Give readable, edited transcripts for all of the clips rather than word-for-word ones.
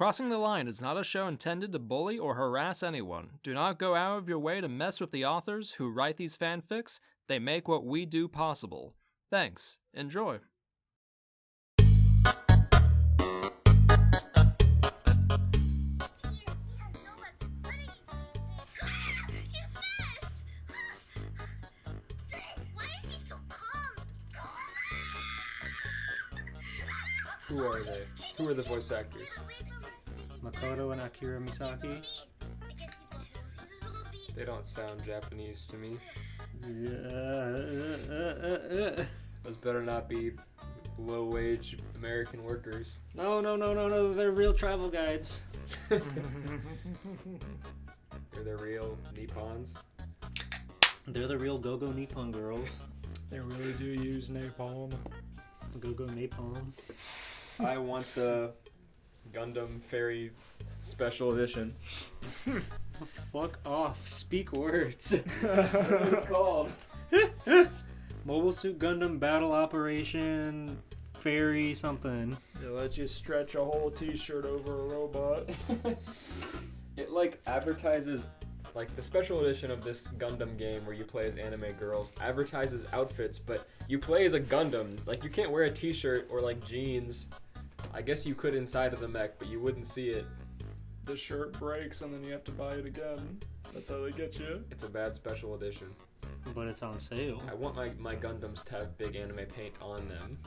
Crossing the Line is not a show intended to bully or harass anyone. Do not go out of your way to mess with the authors who write these fanfics. They make what we do possible. Thanks. Enjoy. Who are they? Who are the voice actors? Makoto and Akira Misaki. They don't sound Japanese to me. Those better not be low-wage American workers. No, they're real travel guides. They're the real Nippons. They're the real Go-Go Nippon girls. They really do use napalm. Go-Go Napalm. I want the Gundam Fairy Special Edition. Fuck off. Speak words. That's what it's called. Mobile Suit Gundam Battle Operation Fairy something. They let you stretch a whole t-shirt over a robot. It like advertises, like the special edition of this Gundam game where you play as anime girls advertises outfits, but you play as a Gundam. Like you can't wear a t-shirt or like jeans. I guess you could inside of the mech, but you wouldn't see it. The shirt breaks and then you have to buy it again. That's how they get you. It's a bad special edition. But it's on sale. I want my Gundams to have big anime paint on them,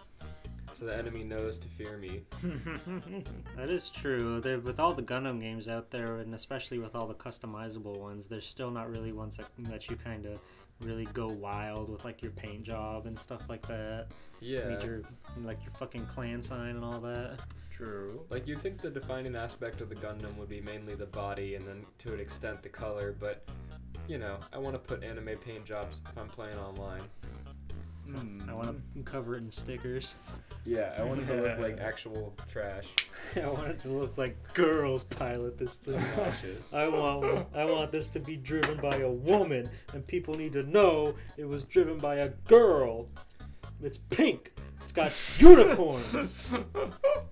so the enemy knows to fear me. That is true. With all the Gundam games out there, and especially with all the customizable ones, there's still not really ones that you kind of really go wild with, like your paint job and stuff like that. Yeah. Need your fucking clan sign and all that. True. Like you'd think the defining aspect of the Gundam would be mainly the body and then to an extent the color, but you know, I want to put anime paint jobs if I'm playing online. I want to cover it in stickers. Yeah, I want it to look like actual trash. I want it to look like girls pilot this thing. Nauseous. I want this to be driven by a woman, and people need to know it was driven by a girl. It's pink. It's got unicorns.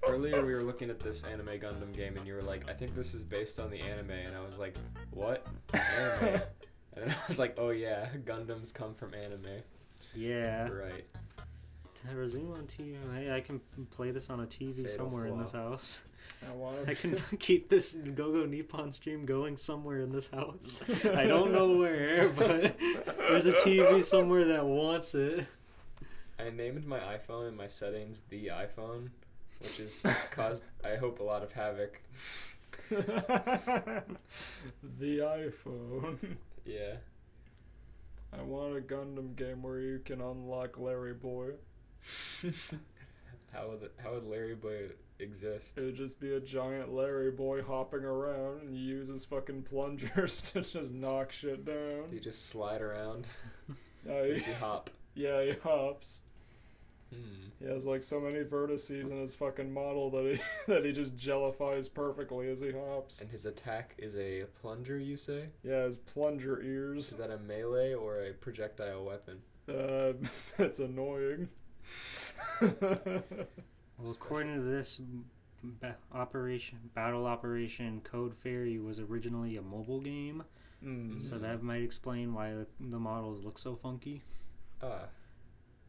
Earlier we were looking at this anime Gundam game and you were like, I think this is based on the anime, and I was like, what? Anime? And then I was like, oh yeah, Gundams come from anime. Yeah. Right. Resume on TV. Hey, I can play this on a TV Fatal somewhere in flaw. this house. I I can keep this Go-Go Nippon stream going somewhere in this house. I don't know where, but there's a TV somewhere that wants it. I named my iPhone in my settings the iPhone, which has caused, I hope, a lot of havoc. The iPhone. Yeah. I want a Gundam game where you can unlock Larry Boy. How would Larry Boy exist? It would just be a giant Larry Boy hopping around, and you use his fucking plungers to just knock shit down. You just slide around. Yeah, Easy hop. yeah, he hops. Hmm. He has like so many vertices in his fucking model that he just jellifies perfectly as he hops. And his attack is a plunger, you say? Yeah, his plunger Is ears. that a melee or a projectile weapon? That's annoying. Well, according to this, Battle Operation Code Fairy was originally a mobile game, so that might explain why the models look so funky.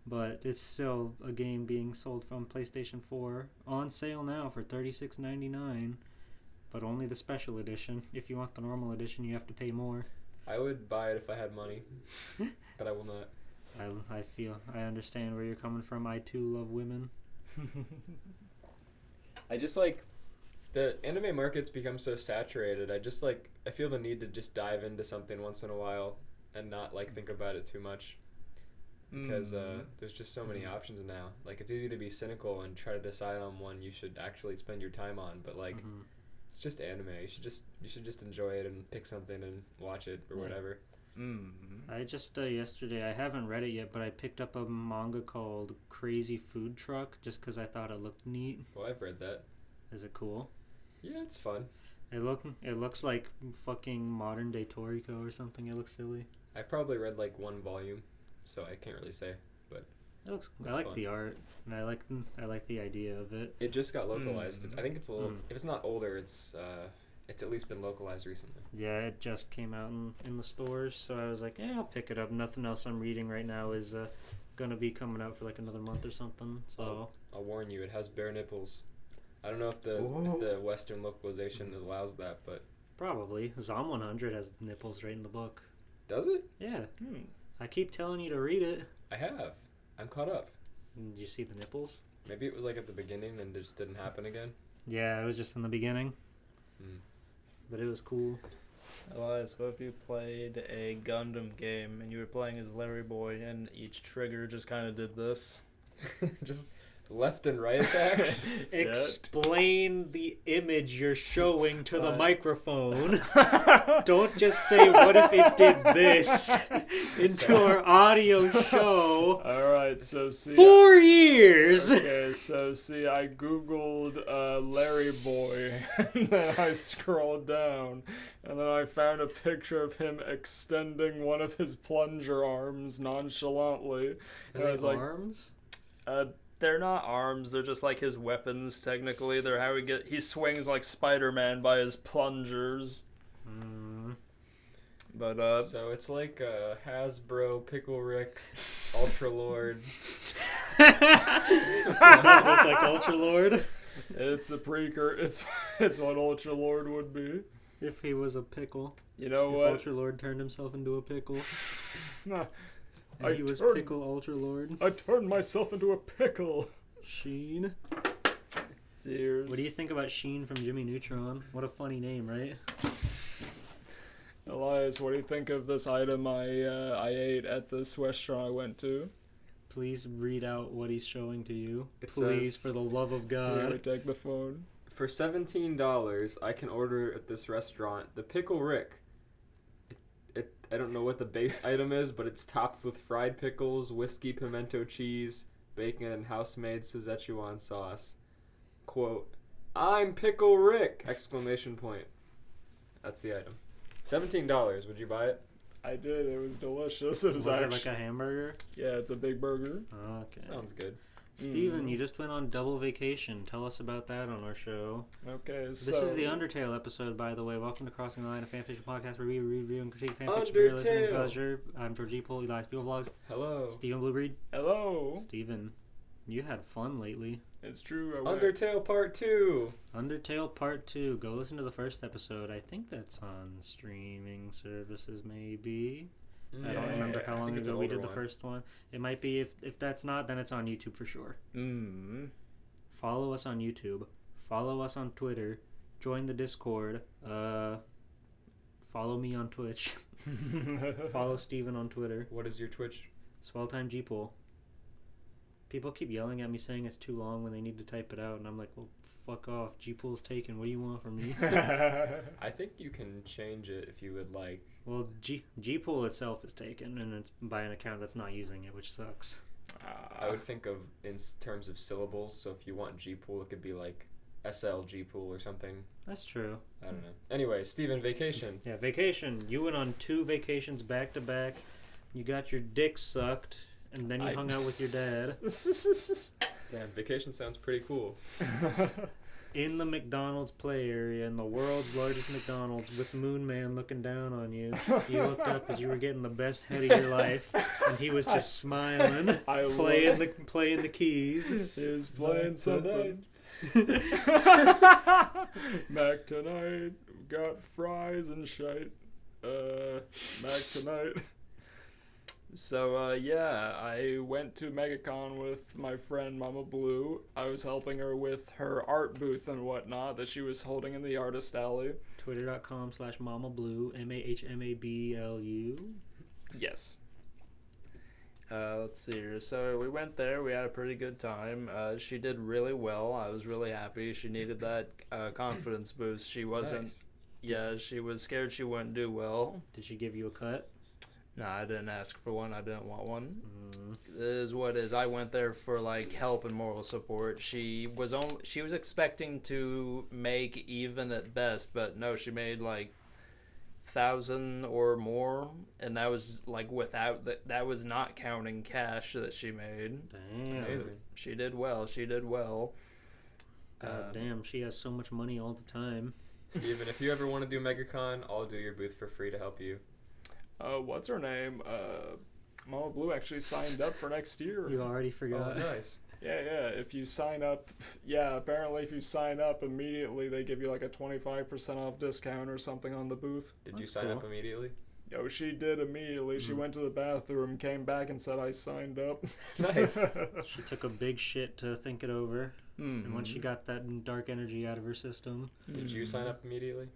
But it's still a game being sold from PlayStation 4 on sale now for $36.99, but only the special edition. If you want the normal edition, you have to pay more. I would buy it if I had money, but I will not. I understand where you're coming from. I too love women. I just like the anime market's become so saturated. I feel the need to just dive into something once in a while and not like think about it too much. Because there's just so many options now. Like it's easy to be cynical and try to decide on one you should actually spend your time on, but like it's just anime. You should just enjoy it and pick something and watch it or whatever. I just yesterday, I haven't read it yet, but I picked up a manga called Crazy Food Truck just because I thought it looked neat. Well, I've read that. Is it cool? Yeah, it's fun. It looks like fucking modern day Toriko or something. It looks silly. I've probably read like one volume, so I can't really say, but I like the art, and I like the idea of it. It just got localized. I think it's a little. If it's not older, it's at least been localized recently. Yeah, it just came out in the stores, so I was like, I'll pick it up. Nothing else I'm reading right now is gonna be coming out for like another month or something. So I'll warn you, it has bare nipples. I don't know if the Western localization allows that, but probably Zom 100 has nipples right in the book. Does it? Yeah. I keep telling you to read it. I have. I'm caught up. Did you see the nipples? Maybe it was like at the beginning and it just didn't happen again. Yeah, it was just in the beginning. But it was cool. Elias, what if you played a Gundam game and you were playing as Larry Boy and each trigger just kind of did this? Just left and right attacks? Explain the image you're showing to the microphone. Don't just say, what if it did this into our audio show. Alright, so see. 4 years! Okay, so see, I googled Larry Boy, and then I scrolled down, and then I found a picture of him extending one of his plunger arms nonchalantly. And I was like, arms? They're not arms, they're just like his weapons, technically. They're how he swings like Spider-Man by his plungers. But, so it's like Hasbro, Pickle Rick, Ultra Lord. It does look like Ultra Lord. It's the precursor. It's what Ultra Lord would be. If he was a pickle. You know if what? Ultra Lord turned himself into a pickle. And he was Pickle Ultra Lord. I turned myself into a pickle. Sheen. Cheers. What do you think about Sheen from Jimmy Neutron? What a funny name, right? Elias, what do you think of this item I ate at this restaurant I went to? Please read out what he's showing to you. Please, for the love of God. Here, take the phone. For $17, I can order at this restaurant the Pickle Rick. I don't know what the base item is, but it's topped with fried pickles, whiskey pimento cheese, bacon, and house-made Szechuan sauce. Quote, "I'm Pickle Rick!" Exclamation point. That's the item. $17. Would you buy it? I did. It was delicious. It was it like a hamburger? Yeah, it's a big burger. Okay. Sounds good. Steven, you just went on double vacation. Tell us about that on our show. Okay, This is the Undertale episode, by the way. Welcome to Crossing the Line, a fanfiction podcast where we review and critique fanfiction for your listening pleasure. I'm George Poole, Elias Beagle Vlogs. Hello. Steven Bluebreed. Hello. Steven, you had fun lately. It's true. Undertale Part 2. Undertale Part 2. Go listen to the first episode. I think that's on streaming services, maybe. I don't remember how long ago we did the first one. It might be. If that's not, then it's on YouTube for sure. Follow us on YouTube. Follow us on Twitter. Join the Discord. Follow me on Twitch. Follow Steven on Twitter. What is your Twitch? Swelltime Gpool. People keep yelling at me saying it's too long when they need to type it out, and I'm like, well, fuck off. Gpool's taken. What do you want from me? I think you can change it if you would like. Well, Gpool itself is taken, and it's by an account that's not using it, which sucks. I would think of in terms of syllables, so if you want Gpool, it could be like SL Gpool or something. That's true. I don't know. Anyway, Steven, vacation. Yeah, vacation. You went on 2 vacations back to back. You got your dick sucked, and then you hung out with your dad. Damn, vacation sounds pretty cool. In the McDonald's play area, in the world's largest McDonald's, with Moon Man looking down on you. You looked up as you were getting the best head of your life, and he was just smiling, playing the keys. He was playing something. Mac tonight, got fries and shite. Mac tonight. So, yeah, I went to MegaCon with my friend Mama Blue. I was helping her with her art booth and whatnot that she was holding in the artist alley. Twitter.com/MamaBlue, MAHMABLU. Yes. Let's see here. So we went there. We had a pretty good time. She did really well. I was really happy. She needed that confidence boost. She wasn't... Nice. Yeah, she was scared she wouldn't do well. Did she give you a cut? No, I didn't ask for one. I didn't want one. It is what it is. I went there for like help and moral support. She was expecting to make even at best, but no, she made like 1,000 or more, and that was like without that was not counting cash that she made. Damn. So she did well. God damn, she has so much money all the time. Steven, if you ever want to do MegaCon, I'll do your booth for free to help you. What's her name? Mama Blue actually signed up for next year. You already forgot. Oh, nice. Yeah. If you sign up, apparently if you sign up immediately, they give you like a 25% off discount or something on the booth. Did you sign up immediately? Yo, she did immediately. She went to the bathroom, came back, and said, I signed up. Nice. She took a big shit to think it over. And once she got that dark energy out of her system. Did you sign up immediately?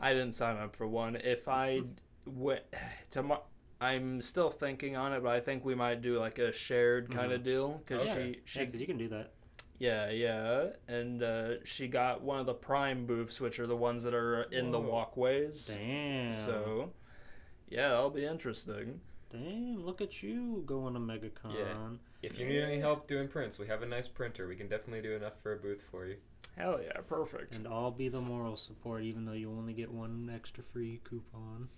I didn't sign up for one. If I went tomorrow, I'm still thinking on it, but I think we might do like a shared kind of deal because because you can do that. Yeah, and she got one of the prime booths, which are the ones that are in the walkways. Damn. So, yeah, that'll be interesting. Damn, look at you going to MegaCon. Yeah. If you need any help doing prints, we have a nice printer. We can definitely do enough for a booth for you. Hell yeah, perfect. And I'll be the moral support, even though you only get one extra free coupon.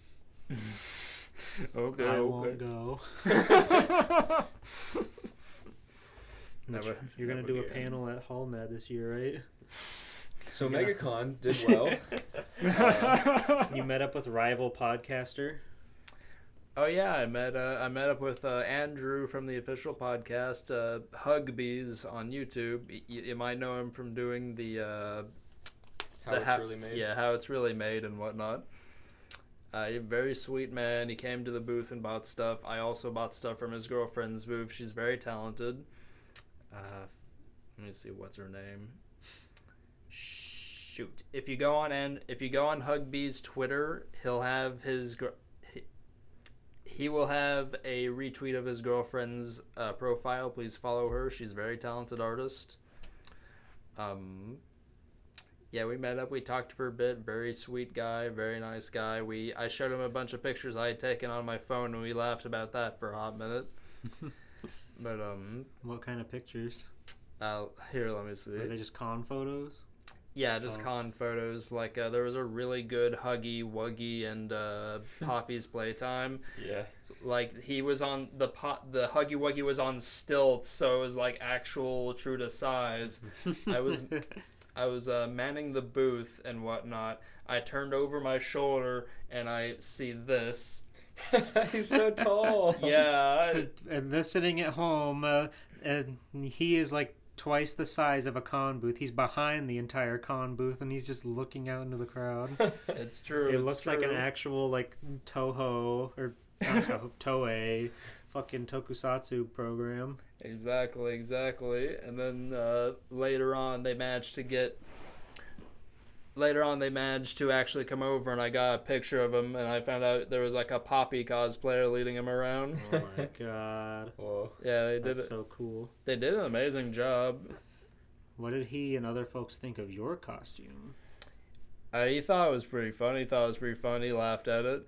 Okay, I won't go. You're going to do a panel at HallMed this year, right? So MegaCon did well. You met up with rival podcaster. Oh yeah, I met up with Andrew from the official podcast, Hugbees on YouTube. You might know him from doing the How It's Really Made. Yeah, How It's Really Made and whatnot. A very sweet man. He came to the booth and bought stuff. I also bought stuff from his girlfriend's booth. She's very talented. Let me see, what's her name? Shoot. If you go on Hugbee's Twitter, he'll have he will have a retweet of his girlfriend's profile. Please follow her. She's a very talented artist. Yeah, we met up. We talked for a bit. Very sweet guy. Very nice guy. I showed him a bunch of pictures I had taken on my phone, and we laughed about that for a hot minute. But what kind of pictures? Here, let me see. Were they just con photos? Yeah, just con photos. Like there was a really good Huggy Wuggy and Poppy's playtime. Yeah. Like he was on the Huggy Wuggy was on stilts, so it was like actual true to size. I was manning the booth and whatnot. I turned over my shoulder and I see this. He's so tall. Yeah. And they're sitting at home, and he is like twice the size of a con booth. He's behind the entire con booth, and he's just looking out into the crowd. It's true. It looks like an actual like Toho or not Toho, Toei fucking tokusatsu program. Exactly. And then later on they managed to actually come over, and I got a picture of him, and I found out there was like a Poppy cosplayer leading him around. Oh my god. Whoa. Yeah, they did That's it. so cool. They did an amazing job. What did he and other folks think of your costume? He thought it was pretty funny. He laughed at it.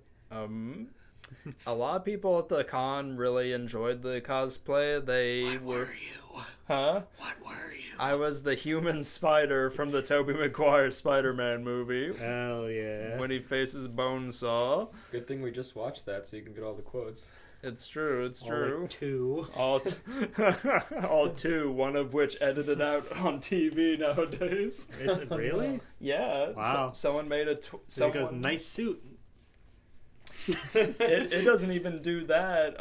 A lot of people at the con really enjoyed the cosplay. What were you? Huh? What were you? I was the human spider from the Tobey Maguire Spider-Man movie. Hell yeah. When he faces Bonesaw. Good thing we just watched that so you can get all the quotes. It's true. All like two. All two, one of which edited out on TV nowadays. It's really? Yeah. Wow. Someone made a... So he goes, nice suit. it doesn't even do that.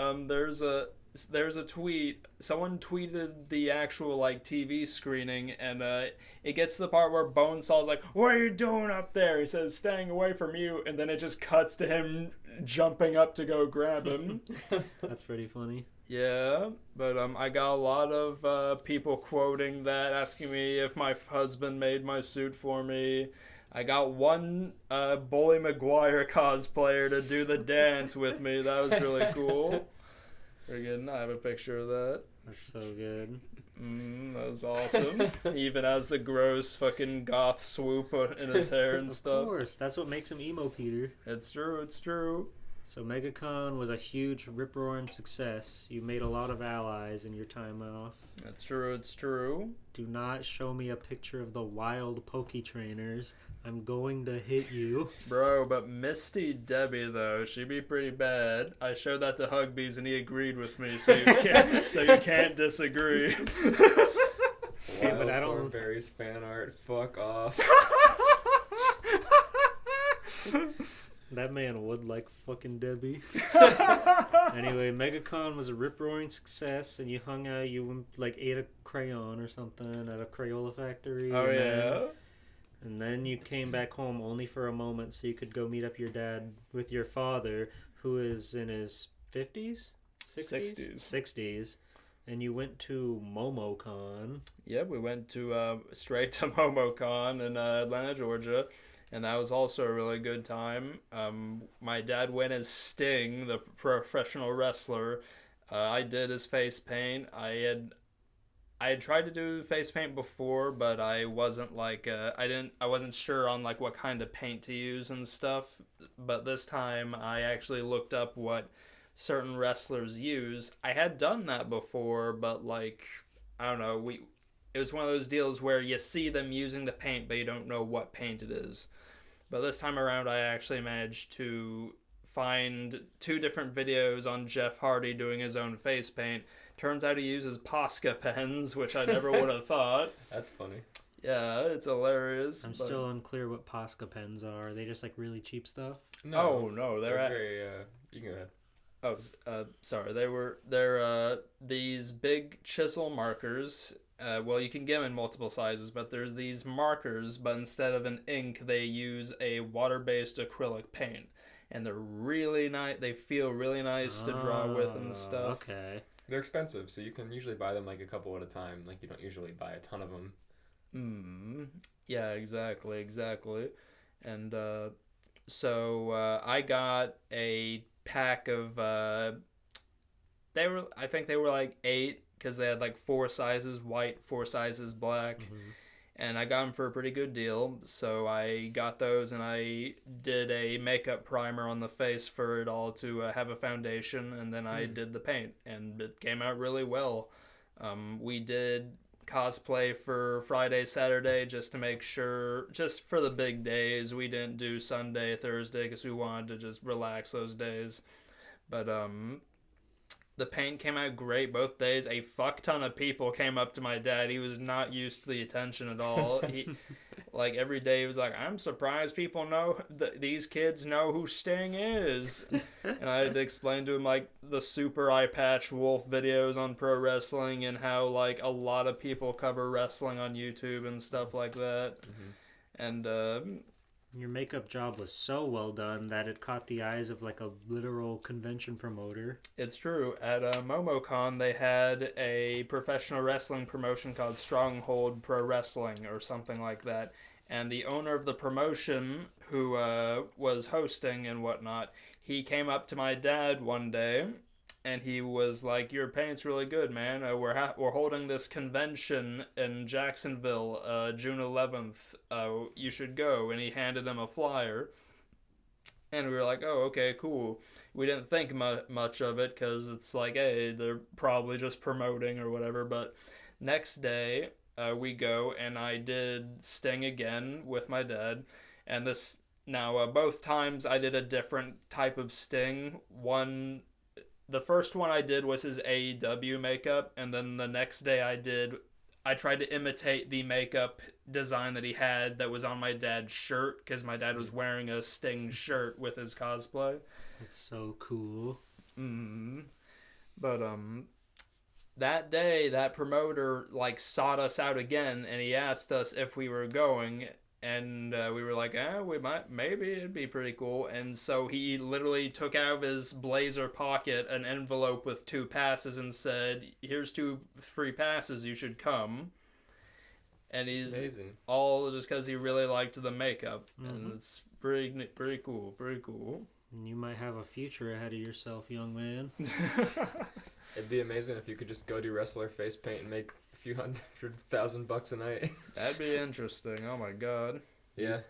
There's a tweet. Someone tweeted the actual like TV screening, and it gets to the part where Bonesaw's like, "What are you doing up there?" He says, "Staying away from you," and then it just cuts to him jumping up to go grab him. That's pretty funny. Yeah, but I got a lot of people quoting that, asking me if my husband made my suit for me. I got one Bully Maguire cosplayer to do the dance with me. That was really cool. Very good. I have a picture of that. That's so good. That was awesome. He even has the gross fucking goth swoop in his hair and stuff. Of course. That's what makes him emo Peter. It's true. So MegaCon was a huge rip-roaring success. You made a lot of allies in your time off. That's true, it's true. Do not show me a picture of the wild Poke Trainers. I'm going to hit you. Bro, but Misty Debbie, though, she'd be pretty bad. I showed that to Hugbees and he agreed with me, so you can't disagree. Yeah, but I don't... Berry's fan art. Fuck off. That man would like fucking Debbie. Anyway, MegaCon was a rip-roaring success, and you hung out, you like ate a crayon or something at a Crayola factory. Oh, yeah? And then you came back home only for a moment so you could go meet up your dad with your father, who is in his 50s? 60s. And you went to MomoCon. Yeah, we went to straight to MomoCon in Atlanta, Georgia. And that was also a really good time. My dad went as Sting, the professional wrestler. I did his face paint. I had tried to do face paint before, but I wasn't like I wasn't sure on like what kind of paint to use and stuff. But this time I actually looked up what certain wrestlers use. I had done that before, but like I don't know, it was one of those deals where you see them using the paint, but you don't know what paint it is. But this time around, I actually managed to find 2 different videos on Jeff Hardy doing his own face paint. Turns out he uses Posca pens, which I never would have thought. That's funny. Yeah, it's hilarious. I'm still unclear what Posca pens are. Are they just like really cheap stuff? No, they're very, you can go ahead. Oh, sorry. They're these big chisel markers. Well, you can get them in multiple sizes, but there's these markers, but instead of an ink, they use a water-based acrylic paint. And they're really nice. They feel really nice to draw with and stuff. Okay. They're expensive, so you can usually buy them like a couple at a time. Like, you don't usually buy a ton of them. Yeah, exactly. And so I got a pack of... I think they were like 8, because they had like 4 sizes white, 4 sizes black. And I got them for a pretty good deal. So I got those and I did a makeup primer on the face for it all to have a foundation. And then I did the paint and it came out really well. We did cosplay for Friday, Saturday, just to make sure, just for the big days. We didn't do Sunday, Thursday, because we wanted to just relax those days. But the paint came out great both days. A fuck ton of people came up to my dad. He was not used to the attention at all. He, like, every day he was like, I'm surprised people know, these kids know who Sting is. And I had to explain to him, like, the Super Eye Patch Wolf videos on pro wrestling and how, like, a lot of people cover wrestling on YouTube and stuff like that. And, your makeup job was so well done that it caught the eyes of like a literal convention promoter. It's true. At MomoCon, they had a professional wrestling promotion called Stronghold Pro Wrestling or something like that. And the owner of the promotion, who was hosting and whatnot, he came up to my dad one day and he was like, your paint's really good, man. We're holding this convention in Jacksonville, June 11th. You should go. And he handed him a flyer. And we were like, oh, okay, cool. We didn't think much of it because it's like, hey, they're probably just promoting or whatever. But next day, we go and I did Sting again with my dad. And this, now, both times I did a different type of Sting. The first one I did was his AEW makeup, and then the next day I tried to imitate the makeup design that he had that was on my dad's shirt, because my dad was wearing a Sting shirt with his cosplay. It's so cool. But that day, that promoter like sought us out again, and he asked us if we were going. And we were like, maybe it'd be pretty cool. And so he literally took out of his blazer pocket an envelope with 2 passes and said, here's 2 free passes, you should come. And he's amazing. All just because he really liked the makeup. And it's pretty cool. And you might have a future ahead of yourself, young man. It'd be amazing if you could just go do wrestler face paint and make a few $100,000 a night. That'd be interesting. Oh my god. Yeah.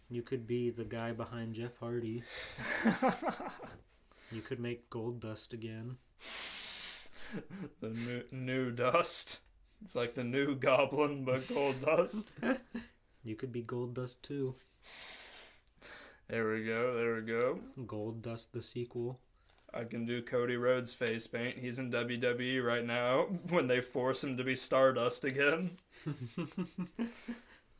You could be the guy behind Jeff Hardy. You could make gold dust again. The new dust. It's like the new goblin, but gold dust. You could be gold dust too. There we go. Gold dust the sequel. I can do Cody Rhodes face paint. He's in WWE right now when they force him to be Stardust again.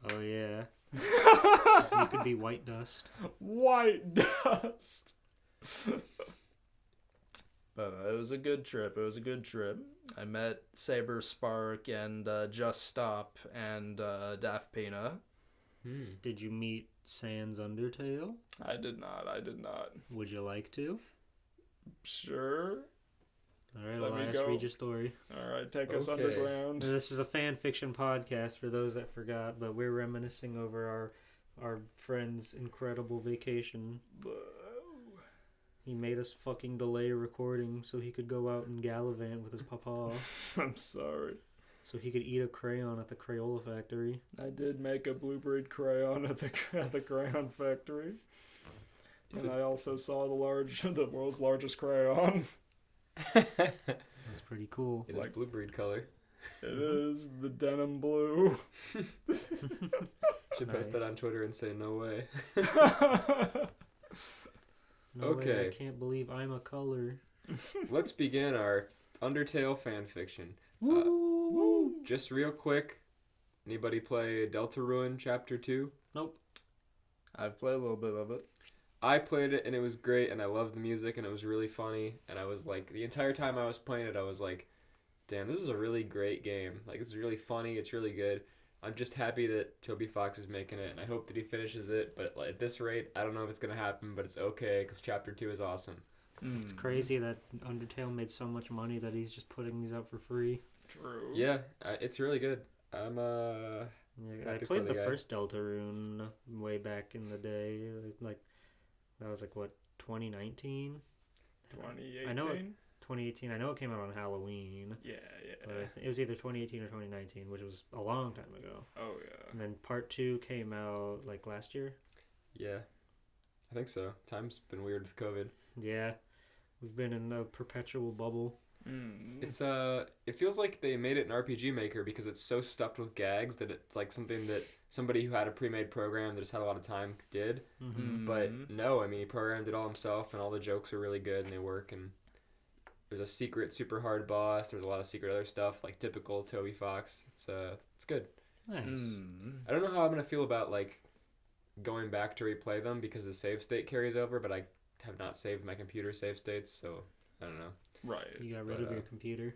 Oh yeah. You could be white dust. White dust. But it was a good trip. I met Saber Spark and Just Stop and Daft Pina. Did you meet Sans Undertale? I did not. Would you like to? Sure. Alright, Let me Elias, go. read your story. Alright, take us Okay. underground. This is a fan fiction podcast for those that forgot, but we're reminiscing over our friend's incredible vacation. He made us fucking delay recording so he could go out and gallivant with his papa. I'm sorry. So he could eat a crayon at the Crayola factory. I did make a blue-braid crayon at the crayon factory. And I also saw the world's largest crayon. That's pretty cool. It is blue breed color. It is the denim blue. Should post that on Twitter and say no way. No Okay. way, I can't believe I'm a color. Let's begin our Undertale fanfiction. Woo! Just real quick, anybody play Deltarune Chapter 2? Nope. I've played a little bit of it. I played it and it was great and I loved the music and it was really funny and I was like, the entire time I was playing it I was like, damn, this is a really great game. Like, it's really funny, it's really good. I'm just happy that Toby Fox is making it and I hope that he finishes it, but at this rate, I don't know if it's going to happen, but it's okay because Chapter 2 is awesome. It's crazy that Undertale made so much money that he's just putting these out for free. True. Yeah, it's really good. I'm Yeah, I happy played for the the guy. first Deltarune way back in the day. Like, that was like, what, 2019? 2018? I know 2018. I know it came out on Halloween. Yeah. But it was either 2018 or 2019, which was a long time ago. Oh, yeah. And then part 2 came out, like, last year. Yeah, I think so. Time's been weird with COVID. Yeah. We've been in a perpetual bubble. It's it feels like they made it an RPG Maker because it's so stuffed with gags that it's like something that somebody who had a pre-made program that just had a lot of time did. But no, I mean, he programmed it all himself and all the jokes are really good and they work, and there's a secret super hard boss. There's a lot of secret other stuff, like typical Toby Fox. It's good. Nice. I don't know how I'm gonna feel about like going back to replay them because the save state carries over, but I have not saved my computer save states, so I don't know. Right. You got rid of your computer.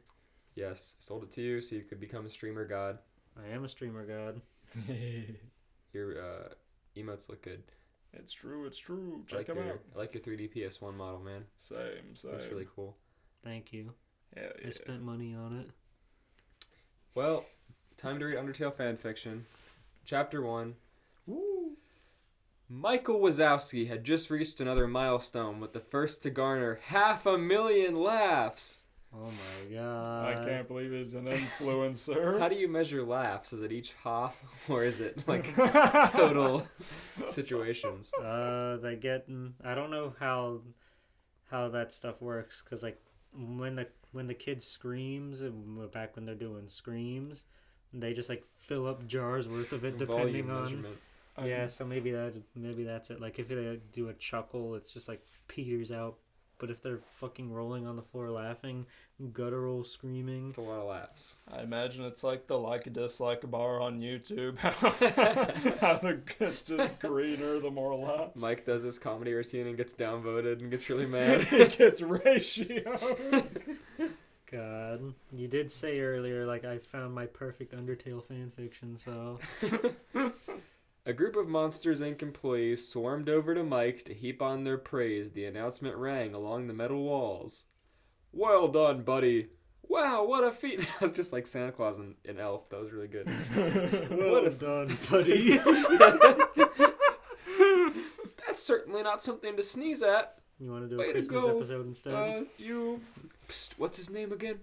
Yes, sold it to you so you could become a streamer god. I am a streamer god. Your emotes look good. It's true. Check them out. I like your 3D PS1 model, man. Same. Looks really cool. Thank you. Yeah. I spent money on it. Well, time to read Undertale fanfiction. Chapter 1. Woo. Michael Wazowski had just reached another milestone with the first to garner 500,000 laughs. Oh my god. I can't believe he's an influencer. How do you measure laughs? Is it each ha, or is it like total situations? They get. I don't know how that stuff works, because like when the kid screams, back when they're doing screams, they just like fill up jars worth of it depending Volume on. measurement. Yeah, so maybe that's it. Like if they do a chuckle, it's just like peters out. But if they're fucking rolling on the floor laughing, guttural screaming. It's a lot of laughs. I imagine it's like the like a dislike bar on YouTube. How it's just greener the more laughs. Mike does this comedy routine and gets downvoted and gets really mad. It gets ratioed. God, you did say earlier, like, I found my perfect Undertale fanfiction, so... A group of Monsters, Inc. employees swarmed over to Mike to heap on their praise. The announcement rang along the metal walls. Well done, buddy. Wow, what a feat. That was just like Santa Claus and Elf. That was really good. Well done, buddy. That's certainly not something to sneeze at. You want to do a Way to Christmas go. episode instead? Psst, what's his name again?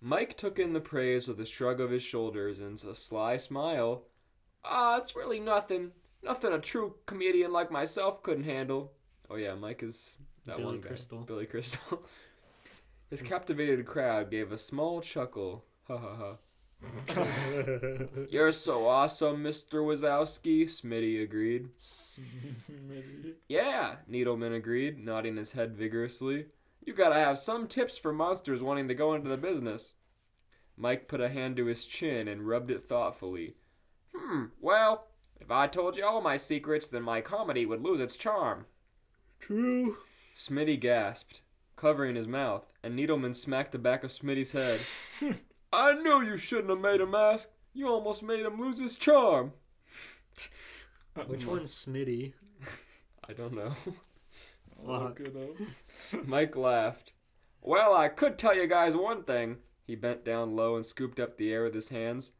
Mike took in the praise with a shrug of his shoulders and a sly smile. It's really nothing. Nothing a true comedian like myself couldn't handle. Oh yeah, Mike is That Billy one guy. Crystal. Billy Crystal. His captivated crowd gave a small chuckle. Ha ha ha. You're so awesome, Mr. Wazowski, Smitty agreed. Smitty. Yeah, Needleman agreed, nodding his head vigorously. You gotta have some tips for monsters wanting to go into the business. Mike put a hand to his chin and rubbed it thoughtfully. Well, if I told you all my secrets, then my comedy would lose its charm. True. Smitty gasped, covering his mouth, and Needleman smacked the back of Smitty's head. I knew you shouldn't have made him ask. You almost made him lose his charm. Which one's Smitty? I don't know. Look it up. Mike laughed. Well, I could tell you guys one thing. He bent down low and scooped up the air with his hands.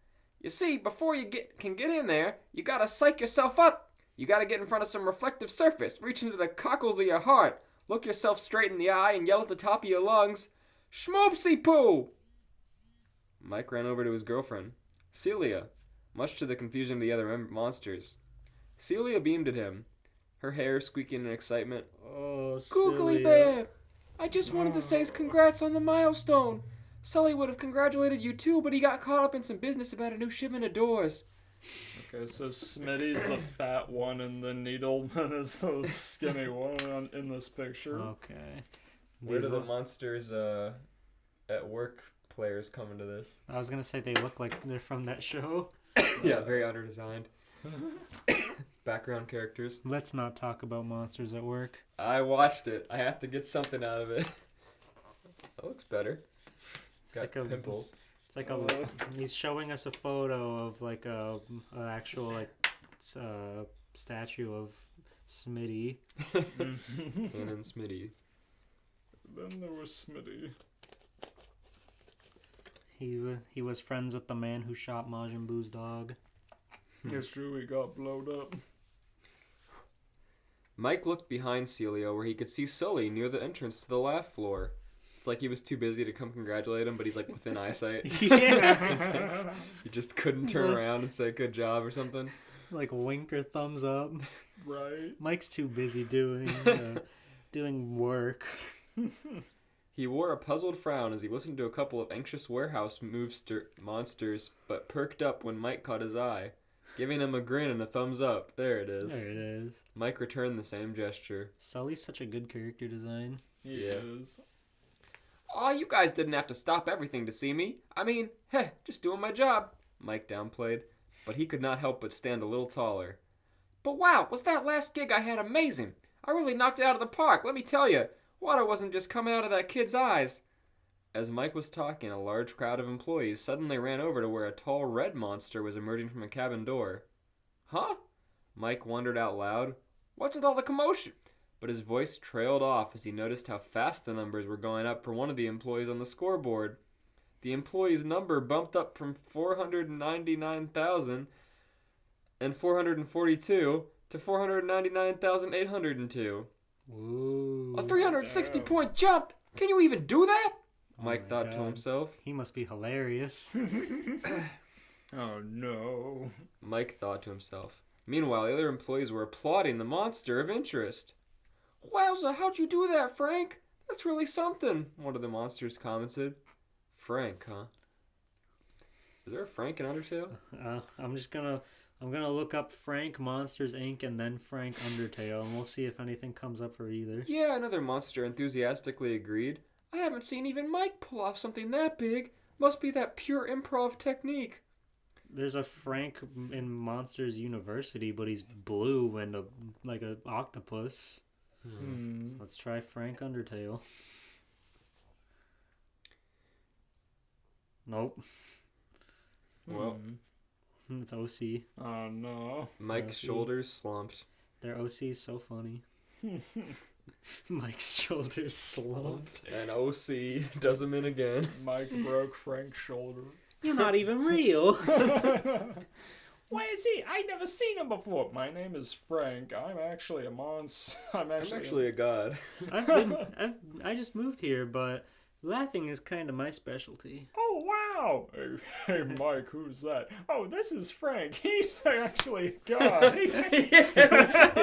You see, before you can get in there, you gotta psych yourself up. You gotta get in front of some reflective surface, reach into the cockles of your heart, look yourself straight in the eye, and yell at the top of your lungs, Schmoopsy poo! Mike ran over to his girlfriend, Celia, much to the confusion of the other monsters. Celia beamed at him, her hair squeaking in excitement. Oh, Googly Celia. Bear! I just wanted to say congrats on the milestone. Sully would have congratulated you too, but he got caught up in some business about a new shipment of doors. Okay, so Smitty's the fat one and the Needleman is the skinny one in this picture. Okay. Where do These the look- monsters at work players come into this? I was gonna say they look like they're from that show. Yeah, very underdesigned. Background characters. Let's not talk about monsters at work. I watched it. I have to get something out of it. That looks better. It's Got like a pimples. It's like a. He's showing us a photo of like a actual like statue of Smitty. Canon Smitty. Then there was Smitty. He was friends with the man who shot Majin Buu's dog. It's true, he got blowed up. Mike looked behind Celia where he could see Sully near the entrance to the laugh floor. It's like he was too busy to come congratulate him, but he's like within eyesight. Yeah. He just couldn't turn around and say good job or something. Like wink or thumbs up. Right. Mike's too busy doing work. He wore a puzzled frown as he listened to a couple of anxious warehouse monsters, but perked up when Mike caught his eye, giving him a grin and a thumbs up. There it is. There it is. Mike returned the same gesture. Sully's such a good character design. He is. Aw, you guys didn't have to stop everything to see me. I mean, just doing my job. Mike downplayed, but he could not help but stand a little taller. But wow, was that last gig I had amazing. I really knocked it out of the park, let me tell you. Water wasn't just coming out of that kid's eyes. As Mike was talking, a large crowd of employees suddenly ran over to where a tall red monster was emerging from a cabin door. Huh? Mike wondered out loud. What's with all the commotion? But his voice trailed off as he noticed how fast the numbers were going up for one of the employees on the scoreboard. The employee's number bumped up from 499,442 to 499,802. Ooh. A 360-point jump! Can you even do that? Mike my thought to God. himself. He must be hilarious. Oh no. Mike thought to himself. Meanwhile, the other employees were applauding the monster of interest. Wowza, how'd you do that, Frank? That's really something, one of the monsters commented. Frank, huh? Is there a Frank in Undertale? I'm gonna look up Frank Monsters Inc. and then Frank Undertale, and we'll see if anything comes up for either. Yeah, another monster enthusiastically agreed. I haven't seen even Mike pull off something that big. Must be that pure improv technique. There's a Frank in Monsters University, but he's blue and like a octopus. So let's try Frank Undertale. Nope. Well, It's OC. Oh no. Mike's shoulders slumped. Their OC is so funny. Mike's shoulders slumped. And OC does him in again. Mike broke Frank's shoulder. You're not even real. Where is he? I never seen him before. My name is Frank. I'm actually a monster. I'm actually a god. I just moved here, but laughing is kind of my specialty. Oh wow! Oh, hey, Mike, who's that? Oh, this is Frank. He's actually a guy. He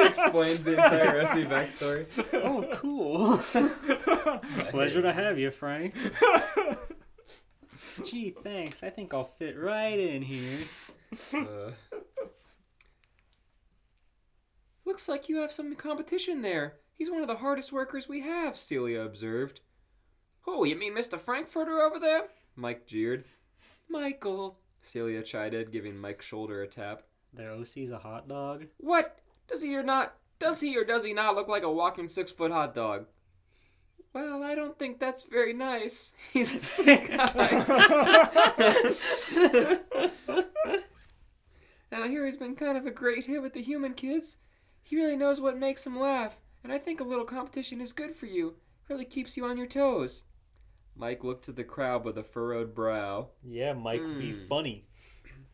explains the entire SE backstory. Oh, cool. Pleasure to have you, Frank. Gee, thanks. I think I'll fit right in here. Looks like you have some competition there. He's one of the hardest workers we have, Celia observed. Oh, you mean Mr. Frankfurter over there? Mike jeered. Michael, Celia chided, giving Mike's shoulder a tap. Their OC's a hot dog? What? Does he or does he not look like a walking 6-foot hot dog? Well, I don't think that's very nice. He's a sweet guy. And I hear he's been kind of a great hit with the human kids. He really knows what makes him laugh, and I think a little competition is good for you. Really keeps you on your toes. Mike looked at the crowd with a furrowed brow. Yeah, Mike, be funny.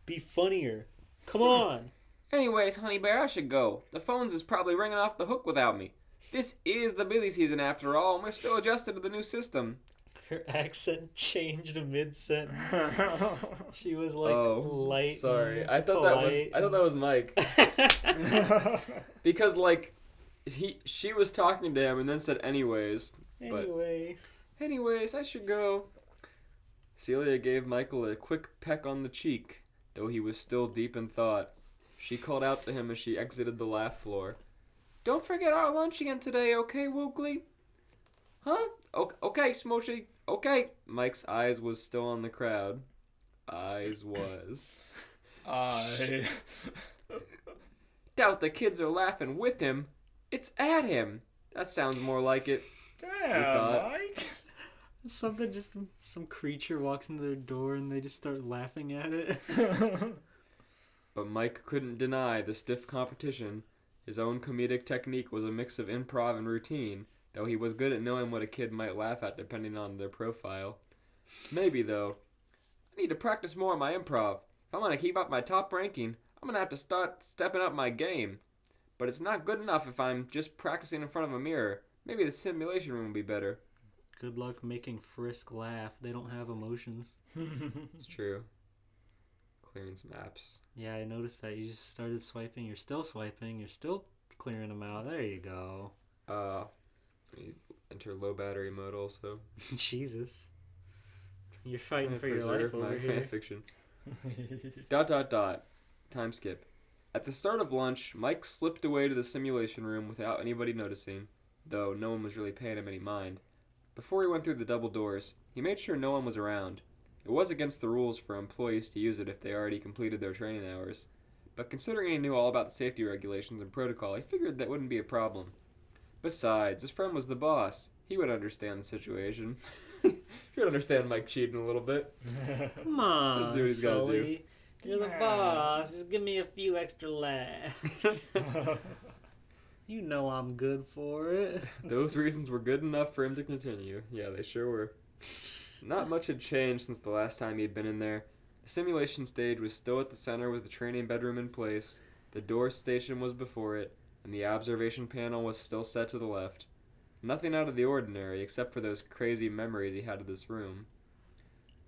Be funnier. Come on. Anyways, Honey Bear, I should go. The phones is probably ringing off the hook without me. This is the busy season after all, and we're still adjusted to the new system. Her accent changed mid-sentence. She was like light. Sorry. I thought that was Mike. Because like she was talking to him and then said anyways. Anyways, I should go. Celia gave Michael a quick peck on the cheek, though he was still deep in thought. She called out to him as she exited the laugh floor. Don't forget our lunch again today, okay, Woogly? Huh? Okay, Smoshy. Okay. Mike's eyes was still on the crowd. I doubt the kids are laughing with him. It's at him. That sounds more like it. Damn, Mike. Some creature walks into their door and they just start laughing at it. But Mike couldn't deny the stiff competition. His own comedic technique was a mix of improv and routine, though he was good at knowing what a kid might laugh at depending on their profile. Maybe, though, I need to practice more on my improv. If I want to keep up my top ranking, I'm going to have to start stepping up my game. But it's not good enough if I'm just practicing in front of a mirror. Maybe the simulation room will be better. Good luck making Frisk laugh. They don't have emotions. It's true. Clearing some apps. Yeah, I noticed that. You just started swiping. You're still swiping. You're still clearing them out. There you go. You enter low battery mode also. Jesus. You're fighting for your life over here. FANFICTION. ... Time skip. At the start of lunch, Mike slipped away to the simulation room without anybody noticing, though no one was really paying him any mind. Before he went through the double doors, he made sure no one was around. It was against the rules for employees to use it if they already completed their training hours, but considering he knew all about the safety regulations and protocol, he figured that wouldn't be a problem. Besides, his friend was the boss. He would understand the situation. He would understand Mike cheating a little bit. Come on, do what he's gotta do. Sully. You're the boss. Just give me a few extra laughs. You know I'm good for it. Those reasons were good enough for him to continue. Yeah, they sure were. Not much had changed since the last time he'd been in there. The simulation stage was still at the center with the training bedroom in place, the door station was before it, and the observation panel was still set to the left. Nothing out of the ordinary, except for those crazy memories he had of this room.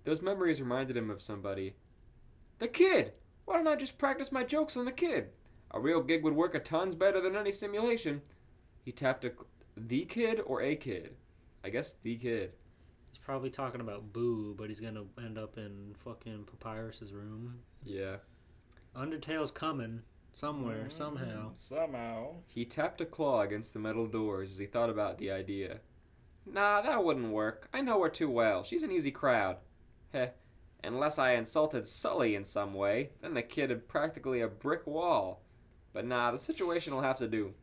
Those memories reminded him of somebody. The kid! Why don't I just practice my jokes on the kid? A real gig would work a tons better than any simulation. He tapped the kid or a kid? I guess the kid. He's probably talking about Boo, but he's gonna end up in fucking Papyrus's room. Yeah. Undertale's coming. Somewhere, somehow. Somehow. He tapped a claw against the metal doors as he thought about the idea. Nah, that wouldn't work. I know her too well. She's an easy crowd. Heh. Unless I insulted Sully in some way, then the kid had practically a brick wall. But nah, the situation will have to do.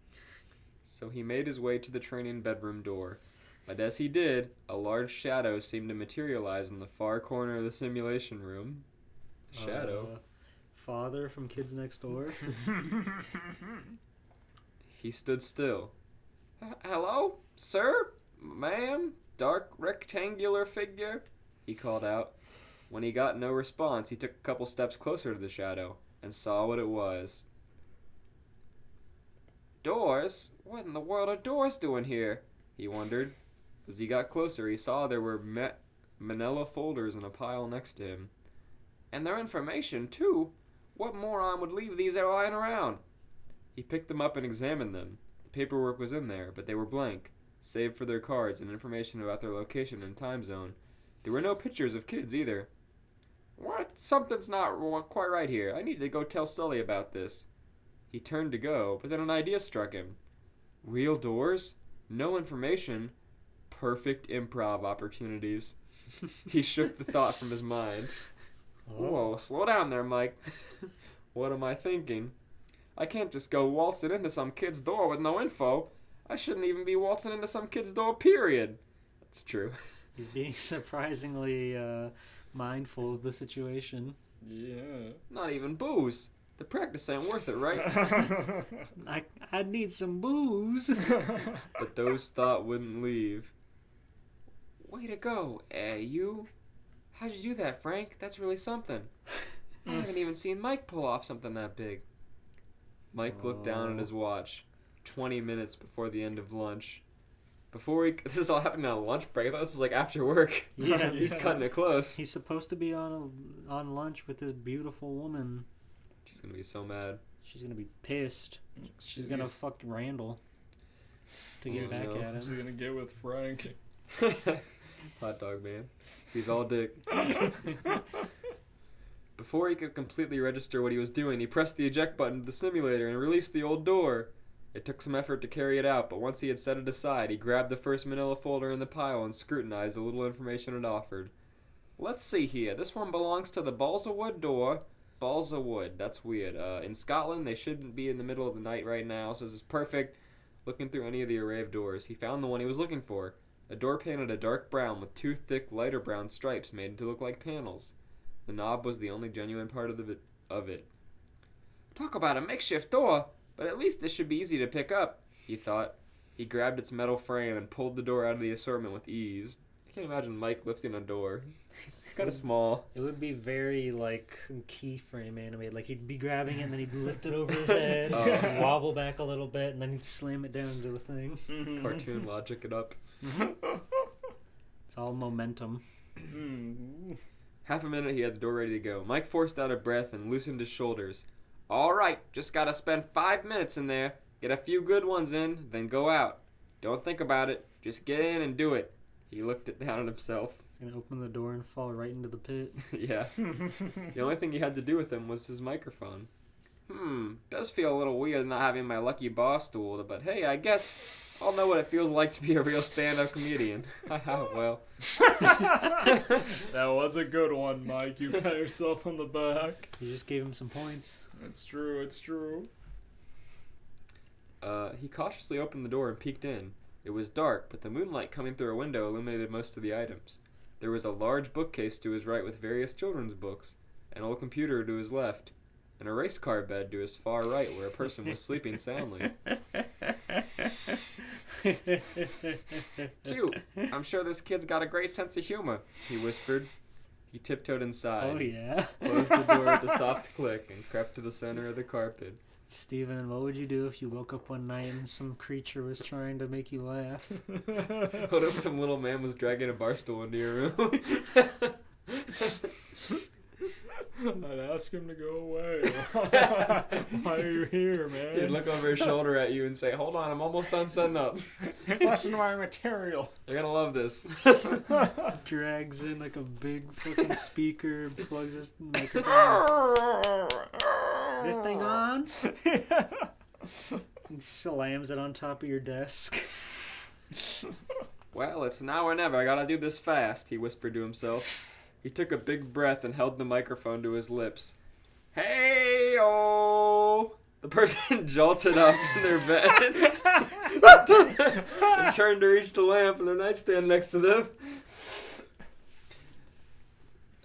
So he made his way to the training bedroom door. But as he did, a large shadow seemed to materialize in the far corner of the simulation room. Shadow. Father from Kids Next Door. He stood still. Hello, sir? Ma'am? Dark rectangular figure? He called out. When he got no response, he took a couple steps closer to the shadow and saw what it was. Doors? What in the world are doors doing here? He wondered. As he got closer, he saw there were manila folders in a pile next to him. And their information, too. What moron would leave these there lying around? He picked them up and examined them. The paperwork was in there, but they were blank, save for their cards and information about their location and time zone. There were no pictures of kids either. What? Something's not quite right here. I need to go tell Sully about this. He turned to go, but then an idea struck him. Real doors? No information? Perfect improv opportunities. He shook the thought from his mind. Whoa, slow down there, Mike. What am I thinking? I can't just go waltzing into some kid's door with no info. I shouldn't even be waltzing into some kid's door, period. That's true. He's being surprisingly mindful of the situation. Yeah. Not even booze. The practice ain't worth it, right? I'd need some booze. But those thoughts wouldn't leave. Way to go, you. How'd you do that, Frank? That's really something. I haven't even seen Mike pull off something that big. Mike looked down at his watch. 20 minutes before the end of lunch. This is all happening on a lunch break. I thought this was like after work. Yeah, He's cutting it close. He's supposed to be on lunch with this beautiful woman. She's gonna be so mad. She's gonna be pissed. She's gonna fuck Randall to get back at She's him. gonna get with Frank. Hot dog man. He's all dick. Before he could completely register what he was doing, he pressed the eject button to the simulator and released the old door. It took some effort to carry it out, but once he had set it aside, he grabbed the first manila folder in the pile and scrutinized the little information it offered. Let's see here. This one belongs to the balsa wood door. Balsa wood. That's weird. In Scotland, they shouldn't be in the middle of the night right now, so this is perfect. Looking through any of the array of doors, he found the one he was looking for. A door painted a dark brown with two thick, lighter brown stripes made to look like panels. The knob was the only genuine part of it. Talk about a makeshift door, but at least this should be easy to pick up, he thought. He grabbed its metal frame and pulled the door out of the assortment with ease. I can't imagine Mike lifting a door. It's kind of small. It would be very, keyframe animated. Like, he'd be grabbing it, and then he'd lift it over his head, and wobble back a little bit, and then he'd slam it down into the thing. Cartoon logic it up. It's all momentum. Half a minute, he had the door ready to go. Mike forced out a breath and loosened his shoulders. All right, just gotta spend 5 minutes in there, get a few good ones in, then go out. Don't think about it. Just get in and do it. He looked down at himself. He's gonna open the door and fall right into the pit. Yeah. The only thing he had to do with him was his microphone. Does feel a little weird not having my lucky boss tool, but hey, I guess I'll know what it feels like to be a real stand-up comedian. Well. That was a good one, Mike. You pat yourself on the back. You just gave him some points. It's true, it's true. He cautiously opened the door and peeked in. It was dark, but the moonlight coming through a window illuminated most of the items. There was a large bookcase to his right with various children's books, an old computer to his left, and a race car bed to his far right where a person was sleeping soundly. Cute. I'm sure this kid's got a great sense of humor, he whispered. He tiptoed inside. Oh, yeah. Closed the door with a soft click and crept to the center of the carpet. Steven, what would you do if you woke up one night and some creature was trying to make you laugh? What if some little man was dragging a bar stool into your room? I'd ask him to go away. Why are you here, man? He'd look over his shoulder at you and say, hold on, I'm almost done setting up. Listen to my material. You're gonna love this. Drags in like a big fucking speaker, plugs his microphone. Is this thing on? He slams it on top of your desk. Well, it's now or never. I gotta do this fast, he whispered to himself. He took a big breath and held the microphone to his lips. Hey-oh! The person jolted up in their bed and turned to reach the lamp in their nightstand next to them.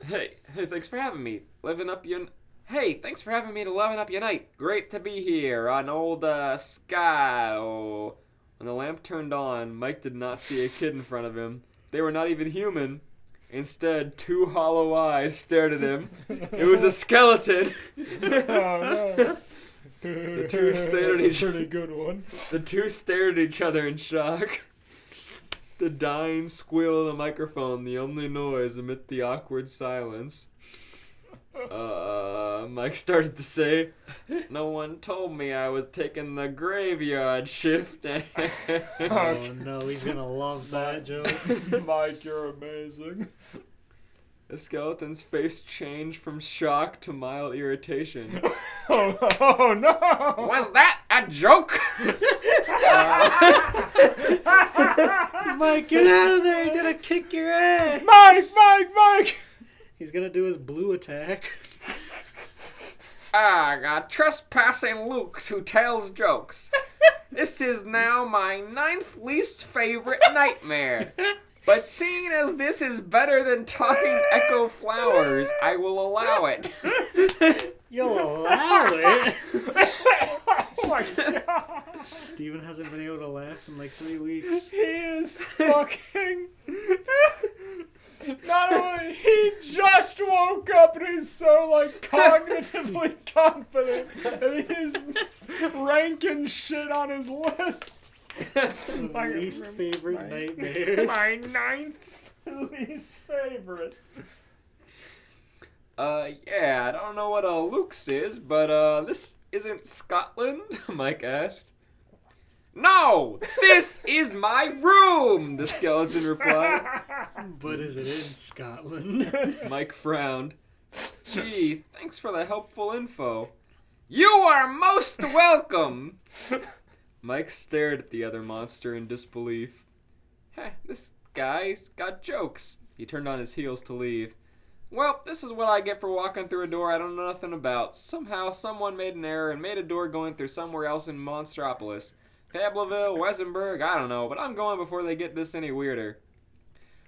Hey, thanks for having me. Thanks for having me to liven up your night. Great to be here on old Sky. Oh. When the lamp turned on, Mike did not see a kid in front of him. They were not even human. Instead, two hollow eyes stared at him. It was a skeleton. Oh, no. The two stared at That's a pretty good one. The two stared at each other in shock. The dying squeal of the microphone, the only noise amid the awkward silence. Mike started to say, "No one told me I was taking the graveyard shift." Oh no, he's gonna love that joke. Mike, you're amazing. The skeleton's face changed from shock to mild irritation. Oh no! Was that a joke? Mike, get out of there! He's gonna kick your ass! Mike! He's gonna do his blue attack. Trespassing Lukes who tells jokes. This is now my 9th least favorite nightmare. But seeing as this is better than talking echo flowers, I will allow it. You'll allow it? Oh my god! Steven hasn't been able to laugh in like 3 weeks. He is fucking... Not only... He just woke up and he's so, like, cognitively confident that he's ranking shit on his list. His least favorite nightmares. My 9th least favorite. Yeah, I don't know what a Luke's is, but, this isn't Scotland? Mike asked. No! This is my room! The skeleton replied. But is it in Scotland? Mike frowned. Gee, thanks for the helpful info. You are most welcome! Mike stared at the other monster in disbelief. Heh, this guy's got jokes. He turned on his heels to leave. Well, this is what I get for walking through a door I don't know nothing about. Somehow someone made an error and made a door going through somewhere else in Monstropolis. Fablaville, Wesenberg, I don't know, but I'm going before they get this any weirder.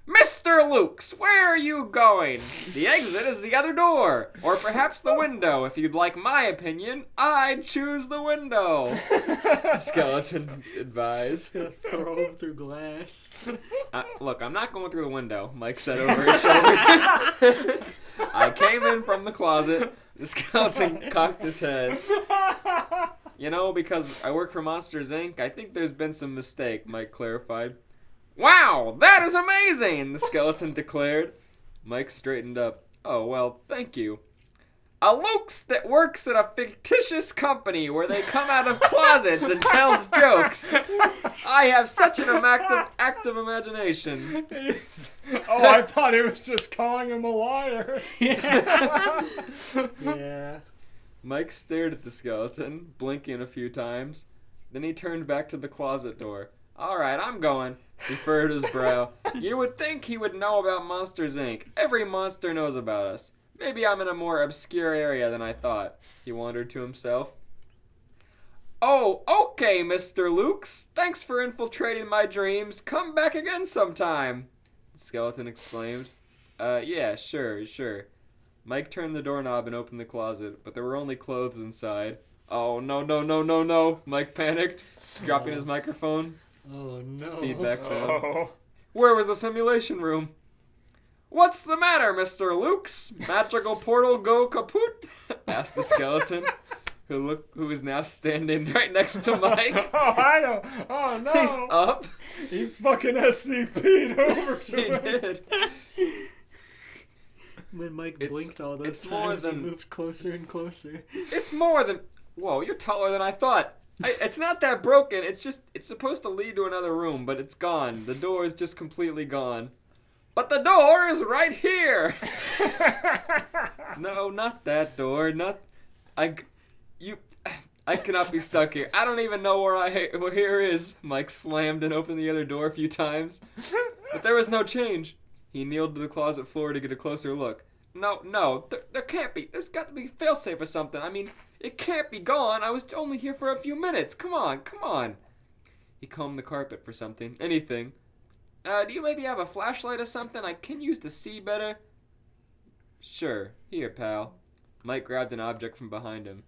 Mr. Lukes, where are you going? The exit is the other door. Or perhaps the window. If you'd like my opinion, I'd choose the window. Skeleton advised. Gonna throw him through glass. Look, I'm not going through the window, Mike said over his shoulder. I came in from the closet. The skeleton cocked his head. You know, because I work for Monsters, Inc., I think there's been some mistake, Mike clarified. Wow, that is amazing, The skeleton declared. Mike straightened up. Oh, well, thank you. A Lukes that works at a fictitious company where they come out of closets and tells jokes. I have such an active imagination. Oh, I thought he was just calling him a liar. Yeah. Mike stared at the skeleton, blinking a few times. Then he turned back to the closet door. All right, I'm going. He furrowed his brow. You would think he would know about Monsters, Inc. Every monster knows about us. Maybe I'm in a more obscure area than I thought. He wondered to himself. Oh, okay, Mr. Lukes. Thanks for infiltrating my dreams. Come back again sometime. The skeleton exclaimed. Yeah, sure. Mike turned the doorknob and opened the closet, but there were only clothes inside. Oh, no. Mike panicked, dropping his microphone. Oh no. Feedback sound. Where was the simulation room? What's the matter, Mr. Lukes? Magical portal go kaput? Asked the skeleton, who was now standing right next to Mike. Oh, I know. Oh, no. He's up. He fucking SCP'd over to He him. did. When Mike It's- blinked all those it's more times, he than- moved closer and closer. It's more than... Whoa, you're taller than I thought. It's not that broken. It's supposed to lead to another room, but it's gone. The door is just completely gone. But the door is right here. No, not that door. I cannot be stuck here. I don't even know where here is. Mike slammed and opened the other door a few times, but there was no change. He kneeled to the closet floor to get a closer look. No, there can't be. There's got to be a failsafe or something. I mean, it can't be gone. I was only here for a few minutes. Come on. He combed the carpet for something. Anything. Do you maybe have a flashlight or something I can use to see better? Sure. Here, pal. Mike grabbed an object from behind him.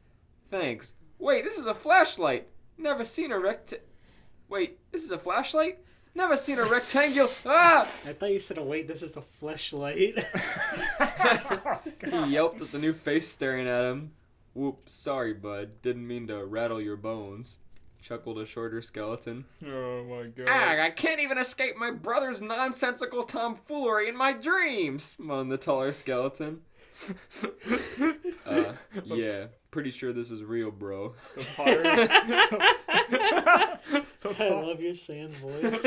Thanks. Wait, this is a flashlight. Never seen a Wait, this is a flashlight? Never seen a rectangular... Ah! I thought you said, oh wait, this is a fleshlight. He yelped at the new face staring at him. Whoop, sorry, bud. Didn't mean to rattle your bones. chuckled a shorter skeleton. Oh my god. I can't even escape my brother's nonsensical tomfoolery in my dreams, moaned the taller skeleton. Yeah, pretty sure this is real, bro. I love your Sans voice.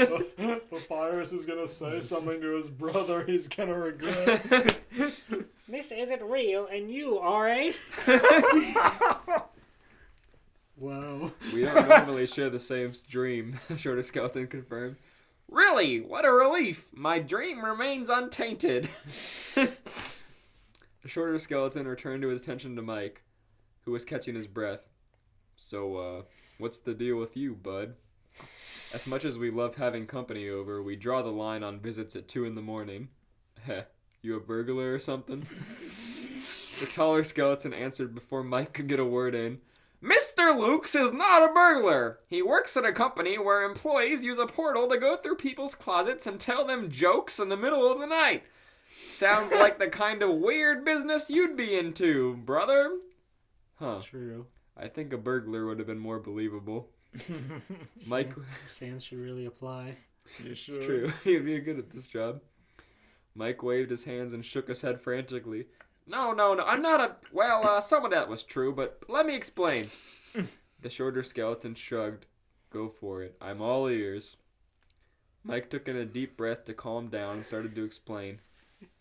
Papyrus is gonna say something to his brother he's gonna regret. This isn't real, and you are a... Whoa. We don't normally share the same dream, shorter skeleton confirmed. Really? What a relief! My dream remains untainted. The shorter skeleton returned to his attention to Mike, who was catching his breath. So, what's the deal with you, bud? As much as we love having company over, we draw the line on visits at 2 a.m. Heh, you a burglar or something? The taller skeleton answered before Mike could get a word in. Mr. Lukes is not a burglar. He works at a company where employees use a portal to go through people's closets and tell them jokes in the middle of the night. Sounds like the kind of weird business you'd be into, brother. Huh. That's true. I think a burglar would have been more believable. Mike... Sans should really apply. You should. It's true. He'd be good at this job. Mike waved his hands and shook his head frantically. No, I'm not a... Well, some of that was true, but let me explain. The shorter skeleton shrugged. Go for it. I'm all ears. Mike took in a deep breath to calm down and started to explain.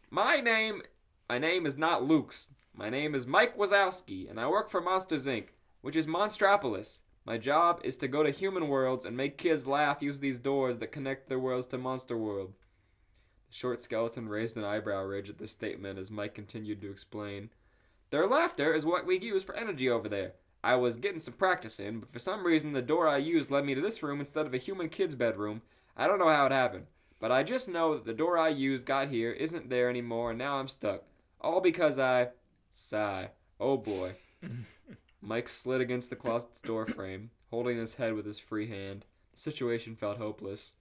My name is not Lukes. My name is Mike Wazowski, and I work for Monsters, Inc., which is Monstropolis. My job is to go to human worlds and make kids laugh use these doors that connect their worlds to Monster World. The short skeleton raised an eyebrow ridge at this statement as Mike continued to explain. Their laughter is what we use for energy over there. I was getting some practice in, but for some reason the door I used led me to this room instead of a human kid's bedroom. I don't know how it happened, but I just know that the door I used got here isn't there anymore, and now I'm stuck. All because I... Sigh. Oh boy. Mike slid against the closet's door frame, holding his head with his free hand. The situation felt hopeless.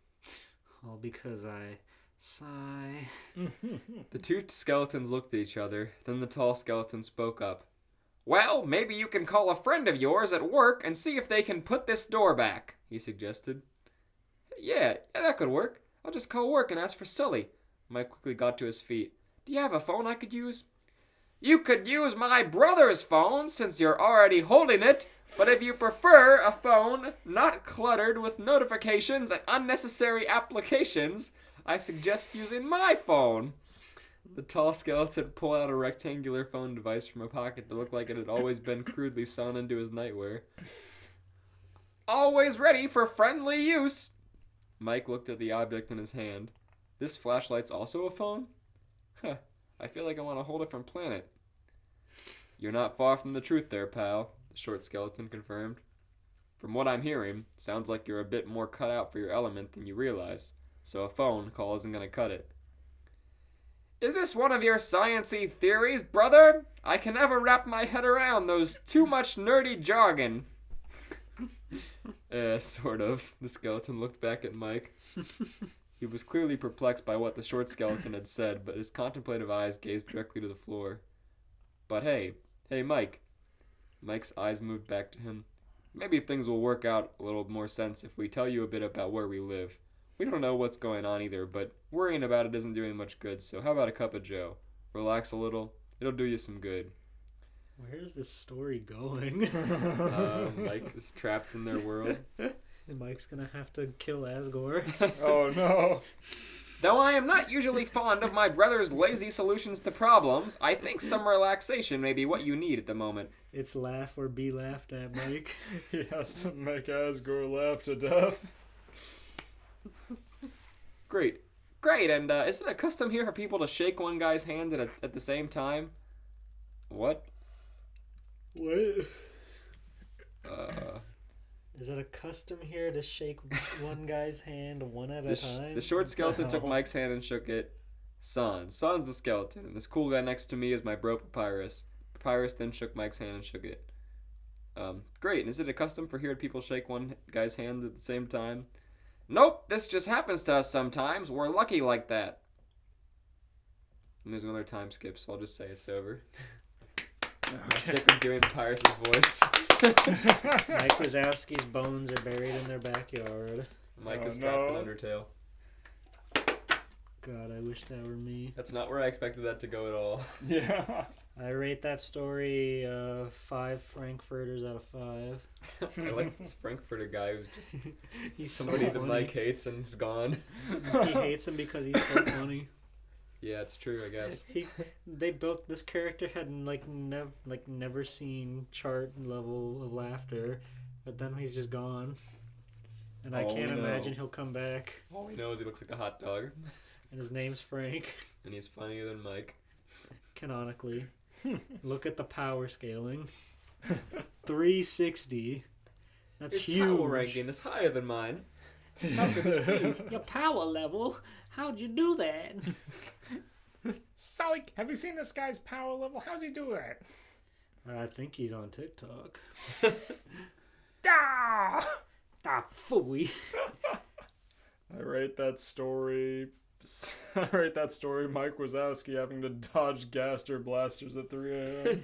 All because I... Sigh. The two skeletons looked at each other, then the tall skeleton spoke up. Well, maybe you can call a friend of yours at work and see if they can put this door back, he suggested. Yeah, that could work. I'll just call work and ask for Sully. Mike quickly got to his feet. Do you have a phone I could use? You could use my brother's phone since you're already holding it, but if you prefer a phone not cluttered with notifications and unnecessary applications, I suggest using my phone. The tall skeleton pulled out a rectangular phone device from a pocket that looked like it had always been crudely sewn into his nightwear. Always ready for friendly use. Mike looked at the object in his hand. This flashlight's also a phone? Huh, I feel like I'm on a whole different planet. You're not far from the truth there, pal, the short skeleton confirmed. From what I'm hearing, sounds like you're a bit more cut out for your element than you realize, so a phone call isn't gonna cut it. Is this one of your science-y theories, brother? I can never wrap my head around those too much nerdy jargon. Sort of. The skeleton looked back at Mike. He was clearly perplexed by what the short skeleton had said, but his contemplative eyes gazed directly to the floor. But hey, Mike. Mike's eyes moved back to him. Maybe things will work out a little more sense if we tell you a bit about where we live. We don't know what's going on either, but worrying about it isn't doing much good, so how about a cup of joe? Relax a little. It'll do you some good. Where's this story going? Mike is trapped in their world. Mike's gonna have to kill Asgore. Oh no. Though I am not usually fond of my brother's lazy solutions to problems, I think some relaxation may be what you need at the moment. It's laugh or be laughed at, Mike. He has to make Asgore laugh to death. Great, and is it a custom here for people to shake one guy's hand at the same time? What? What? Is it a custom here to shake one guy's hand one at a time? The short skeleton took Mike's hand and shook it. Son's the skeleton, and this cool guy next to me is my bro Papyrus. Papyrus then shook Mike's hand and shook it. Great, and is it a custom for here people shake one guy's hand at the same time? Nope, this just happens to us sometimes. We're lucky like that. And there's another time skip, so I'll just say it's over. I'm sick of doing Papyrus' voice. Mike Wazowski's bones are buried in their backyard. Mike is trapped in Undertale. God, I wish that were me. That's not where I expected that to go at all. Yeah. I rate that story 5 Frankfurters out of 5. I like this Frankfurter guy who's just He's somebody so that funny. Mike hates and is gone. He hates him because he's so funny. Yeah, it's true, I guess. They built this character had never seen chart level of laughter, but then he's just gone, and I can't imagine he'll come back. All we know is he looks like a hot dog, And his name's Frank. and he's funnier than Mike. Canonically, look at the power scaling. 360. That's His huge. power ranking is higher than mine. How could this be? Your power level. How'd you do that? Sally, have you seen this guy's power level? How's he do that? I think he's on TikTok. Ah! Phooey. I rate that story. Mike Wazowski having to dodge gaster blasters at 3 a.m.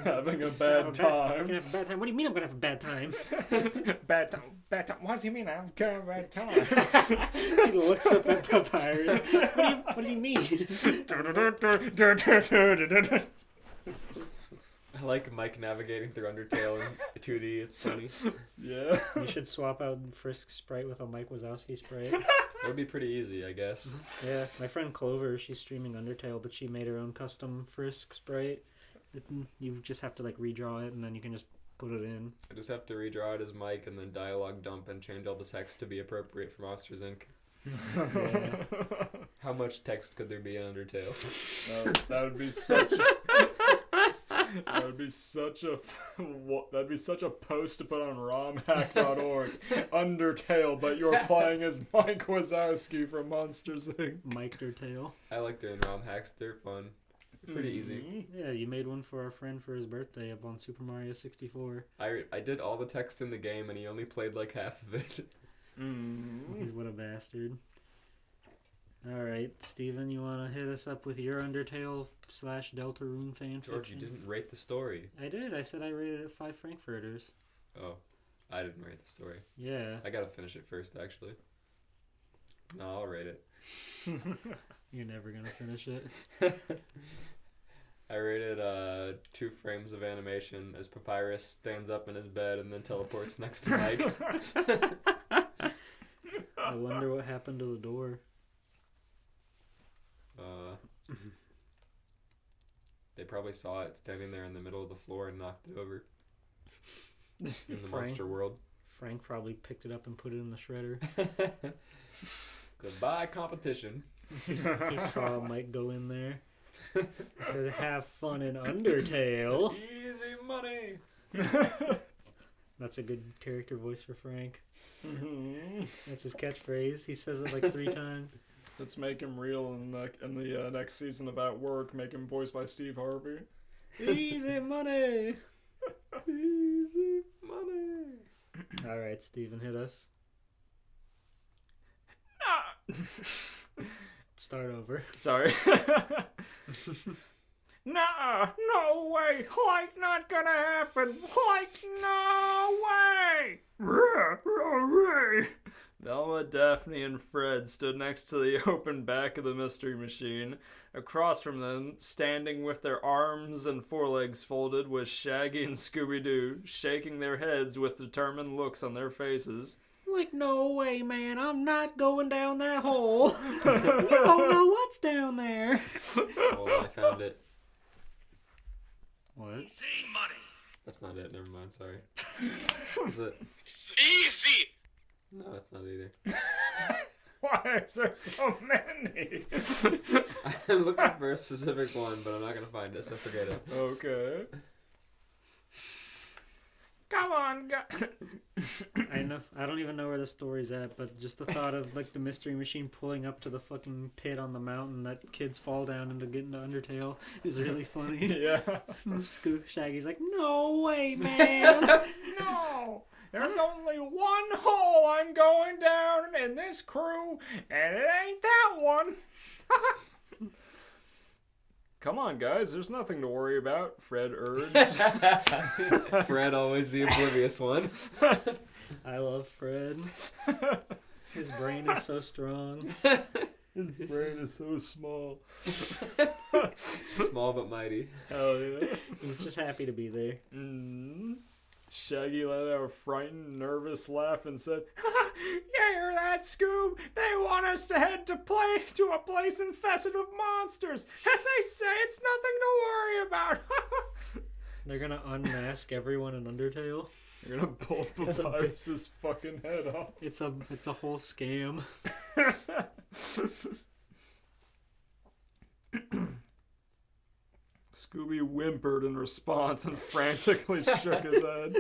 Having a bad time. Gonna have a bad time. What do you mean I'm gonna have a bad time? Bad time. Bad time. What does he mean? I'm gonna have a bad time. He looks up at Papyrus. What does he mean? I like Mike navigating through Undertale in 2D. It's funny. Yeah. You should swap out Frisk's sprite with a Mike Wazowski sprite. That would be pretty easy, I guess. Yeah, my friend Clover, she's streaming Undertale, but she made her own custom Frisk sprite. You just have to like redraw it, and then you can just put it in. I just have to redraw it as Mike and then dialogue dump and change all the text to be appropriate for Monsters, Inc. Yeah. How much text could there be in Undertale? That would be such. That would be such a. That'd be such a post to put on romhack.org. Undertale, but you're playing as Mike Wazowski from Monsters Inc. Mike Undertale. I like doing ROM hacks. They're fun. They're pretty easy. Yeah, you made one for our friend for his birthday up on Super Mario 64. I did all the text in the game and he only played like half of it. What a bastard. Alright, Steven, you want to hit us up with your Undertale / Deltarune fanfiction? George, you didn't rate the story. I did. I said I rated it 5 Frankfurters. Oh, I didn't rate the story. Yeah. I gotta finish it first, actually. No, I'll rate it. You're never going to finish it. I rated 2 frames of animation as Papyrus stands up in his bed and then teleports next to Mike. I wonder what happened to the door. They probably saw it standing there in the middle of the floor and knocked it over. In the monster world. Frank probably picked it up and put it in the shredder. Goodbye, competition. He saw Mike go in there. He said, "Have fun in Undertale." Easy money. That's a good character voice for Frank. Mm-hmm. That's his catchphrase. He says it like 3 times. Let's make him real in the next season of At Work. Make him voiced by Steve Harvey. Easy money. Easy money. All right, Steven, hit us. Start over. Sorry. Nah, no way. Like, not gonna happen. Like, no way. Velma, Daphne, and Fred stood next to the open back of the Mystery Machine. Across from them, standing with their arms and forelegs folded, was Shaggy and Scooby-Doo, shaking their heads with determined looks on their faces. Like, no way, man. I'm not going down that hole. You don't know what's down there. Oh, I found it. What? Insane money. That's not it. Never mind. Sorry. Is it? Easy. No, that's not either. Why is there so many? I'm looking for a specific one, but I'm not gonna find it, so forget it. Okay. Come on, I know. I don't even know where the story's at, but just the thought of like the Mystery Machine pulling up to the fucking pit on the mountain that kids fall down into getting to Undertale is really funny. Yeah. Shaggy's like, no way, man. No! There's only one hole I'm going down in this crew, and it ain't that one. Come on, guys, there's nothing to worry about, Fred urged. Fred, always the oblivious one. I love Fred. His brain is so strong. His brain is so small. Small but mighty. Hell yeah. He's just happy to be there. Shaggy let out a frightened, nervous laugh and said, "You hear that, Scoob? They want us to head to a place infested with monsters, and they say it's nothing to worry about." They're gonna unmask everyone in Undertale. They're gonna pull Matthias' fucking head off. It's a whole scam. Scooby whimpered in response and frantically shook his head.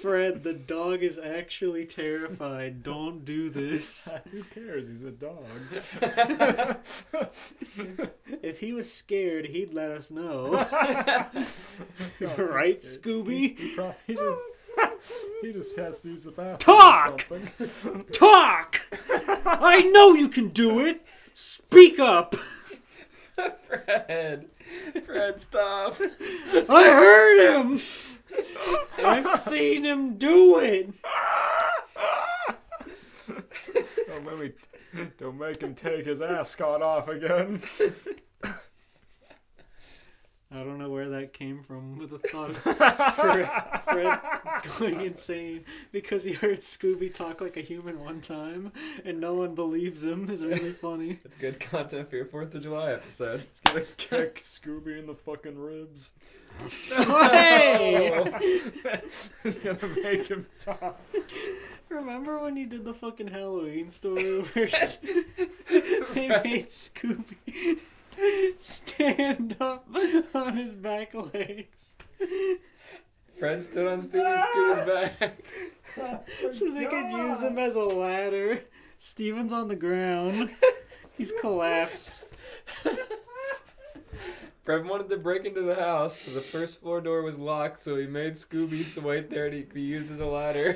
Fred, the dog is actually terrified. Don't do this. Who cares? He's a dog. If he was scared, he'd let us know. Right, Scooby? He just has to use the bathroom Talk! or something. Talk! I know you can do it! Speak up! Fred, stop. I heard him! I've seen him do it! Don't make him take his ascot off again. I don't know where that came from with the thought of Fred going insane because he heard Scooby talk like a human one time and no one believes him is really funny. It's good content for your 4th of July episode. It's gonna kick Scooby in the fucking ribs. Hey! It's gonna make him talk. Remember when you did the fucking Halloween story where they made Scooby stand up on his back legs Fred stood on Scooby's back. so they could use him as a ladder? Steven's on the ground. He's collapsed. Fred wanted to break into the house, but the first floor door was locked, so he made Scooby wait there to be used as a ladder.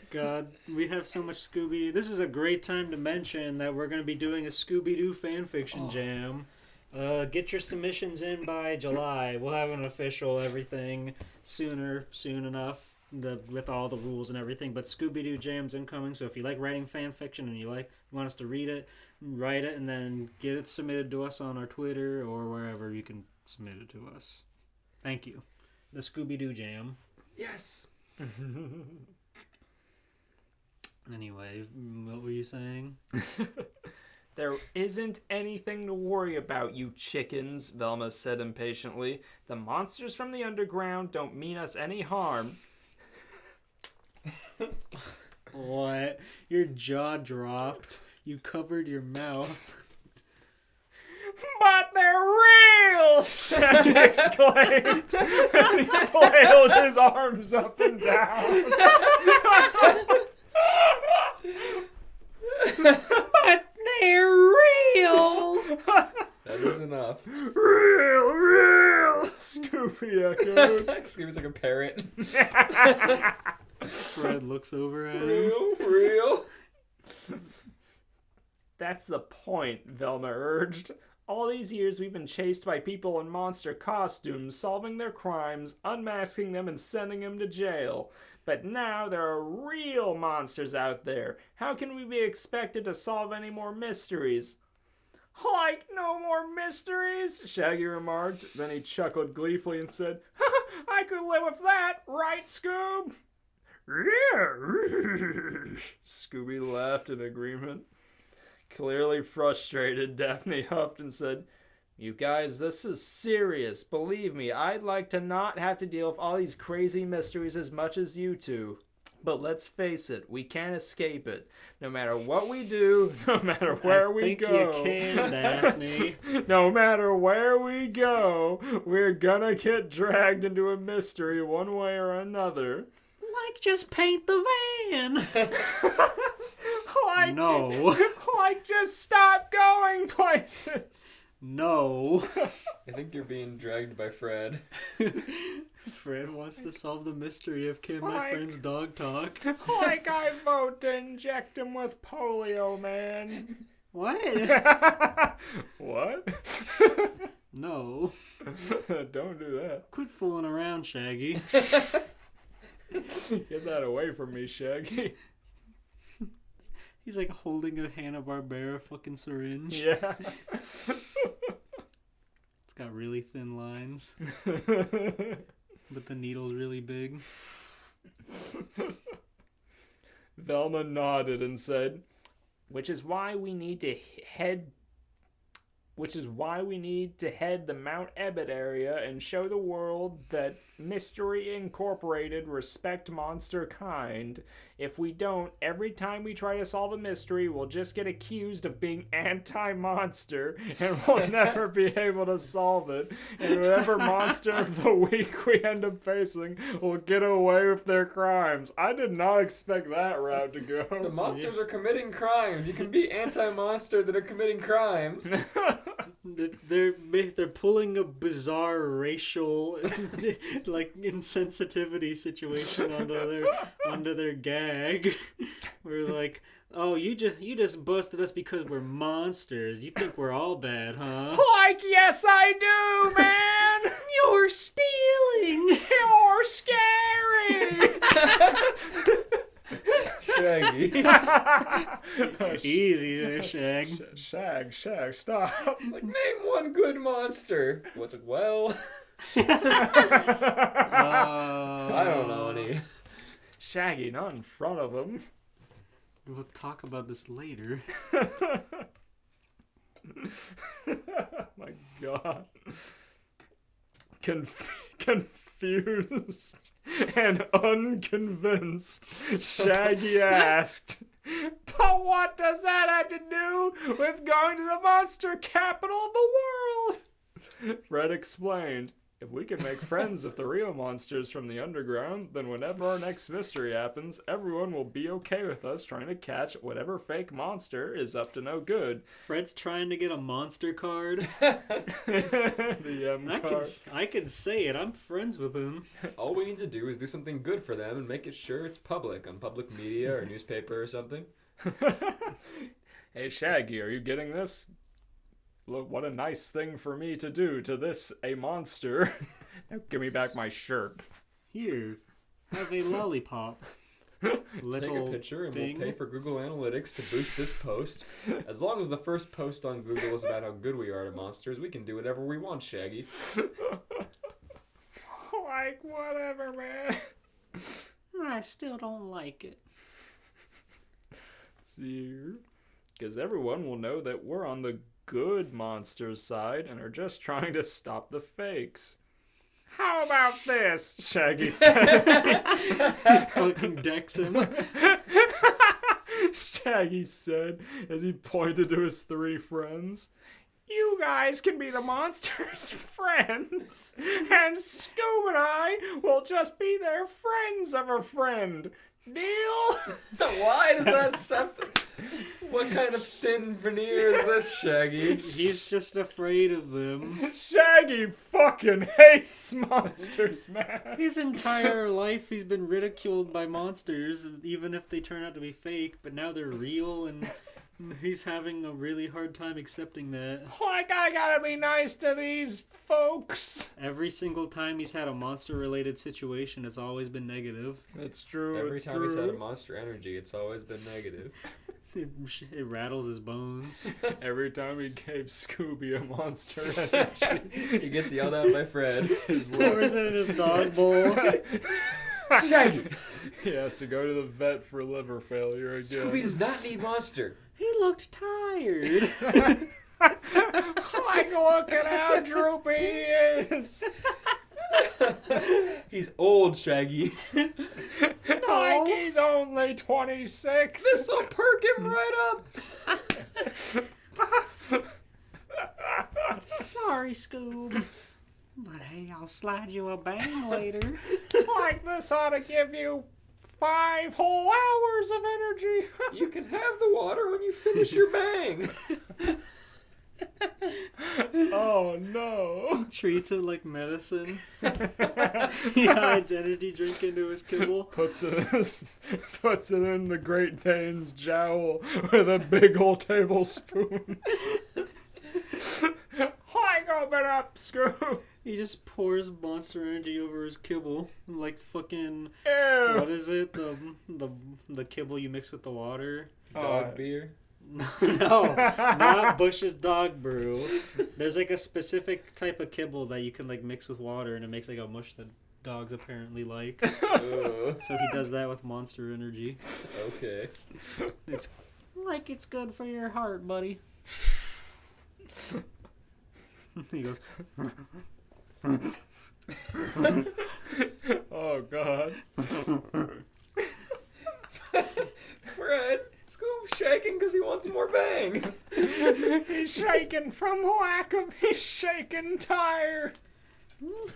God, we have so much Scooby-Doo. This is a great time to mention that we're going to be doing a Scooby-Doo fanfiction jam. Get your submissions in by July. We'll have an official everything soon enough, with all the rules and everything. But Scooby-Doo jam's incoming, so if you like writing fanfiction and you want us to read it, write it, and then get it submitted to us on our Twitter or wherever you can submit it to us. Thank you. The Scooby-Doo jam. Yes. Anyway, what were you saying? There isn't anything to worry about, you chickens, Velma said impatiently. The monsters from the underground don't mean us any harm. What? Your jaw dropped. You covered your mouth. But they're real! Shaggy exclaimed as he flailed his arms up and down. But they're real! That is enough. Real! Scooby echoed. Scooby's like a parrot. Fred looks over at him. Real. That's the point, Velma urged. All these years we've been chased by people in monster costumes, solving their crimes, unmasking them, and sending them to jail. But now there are real monsters out there. How can we be expected to solve any more mysteries? Like no more mysteries, Shaggy remarked. Then he chuckled gleefully and said, I could live with that, right, Scoob? Scooby laughed in agreement. Clearly frustrated, Daphne huffed and said, You guys, this is serious. Believe me, I'd like to not have to deal with all these crazy mysteries as much as you two. But let's face it, we can't escape it. No matter what we do, no matter where we go. I think you can, Daphne. No matter where we go, we're gonna get dragged into a mystery one way or another. Like, just paint the van. Like, no. Like, just stop going places. No. I think you're being dragged by Fred. Fred wants to solve the mystery of can my friend's dog talk. Like I vote to inject him with polio, man. What? What? No. Don't do that. Quit fooling around, Shaggy. Get that away from me, Shaggy. He's like holding a Hanna-Barbera fucking syringe. Yeah. It's got really thin lines. But the needle's really big. Velma nodded and said, which is why we need to head the Mount Ebbet area and show the world that Mystery Incorporated respect monster kind. If we don't, every time we try to solve a mystery, we'll just get accused of being anti-monster, and we'll never be able to solve it. And whatever monster of the week we end up facing will get away with their crimes. I did not expect that route to go. The monsters are committing crimes. You can be anti-monster that are committing crimes. They're pulling a bizarre racial like insensitivity situation onto their gag. We're like, oh, you just busted us because we're monsters. You think we're all bad, huh? Like, yes, I do, man. You're stealing. You're scary. Shaggy. Easy there, Shag. Shag, stop. Like, name one good monster. What's it? Well, I don't know any. Shaggy, not in front of him. We'll talk about this later. My God. Confused and unconvinced, Shaggy asked, but what does that have to do with going to the monster capital of the world? Fred explained, if we can make friends with the real monsters from the underground, then whenever our next mystery happens, everyone will be okay with us trying to catch whatever fake monster is up to no good. Fred's trying to get a monster card. The M card. I can say it. I'm friends with him. All we need to do is do something good for them and make it sure it's public on public media or newspaper or something. Hey, Shaggy, are you getting this? Look, what a nice thing for me to do to this, a monster. Now give me back my shirt. Here, have a lollipop. Take Little a picture and thing. we'll pay for Google Analytics to boost this post. As long as the first post on Google is about how good we are at monsters, we can do whatever we want, Shaggy. Like, whatever, man. I still don't like it. See, because everyone will know that we're on the good monsters side and are just trying to stop the fakes. How about this? Shaggy says. He fucking decks him. Shaggy said as he pointed to his three friends. You guys can be the monster's friends, and Scoob and I will just be their friends of a friend. Deal? Why does that What kind of thin veneer is this, Shaggy? He's just afraid of them. Shaggy fucking hates monsters, man. His entire life he's been ridiculed by monsters, even if they turn out to be fake, but now they're real, and he's having a really hard time accepting that. Like, I gotta be nice to these folks. Every single time he's had a monster-related situation, it's always been negative. It's true. Every time he's had a monster energy, it's always been negative. It rattles his bones. Every time he gave Scooby a monster energy, he gets yelled at by Fred. His Covers it in his dog bowl. Shaggy! He has to go to the vet for liver failure again. Scooby does not need monster. He looked tired. Like, look at how droopy he is. He's old, Shaggy. Like, he's only 26. This'll perk him right up. Sorry, Scoob. But hey, I'll slide you a bang later. Like, this ought to give you 5 whole hours of energy. You can have the water when you finish your bang. Oh no! Treats it like medicine. He hides energy drink into his kibble. Puts it in the Great Dane's jowl with a big old tablespoon. Hike open up, Scoob. He just pours Monster Energy over his kibble, like fucking. Ew. What is it? The kibble you mix with the water. Dog beer. No, not Bush's dog brew. There's like a specific type of kibble that you can like mix with water, and it makes like a mush that dogs apparently like. So he does that with Monster Energy. Okay. It's like it's good for your heart, buddy. He goes. Oh God. Fred, Scoob's shaking because he wants more bang. He's shaking from lack of his shaking tire.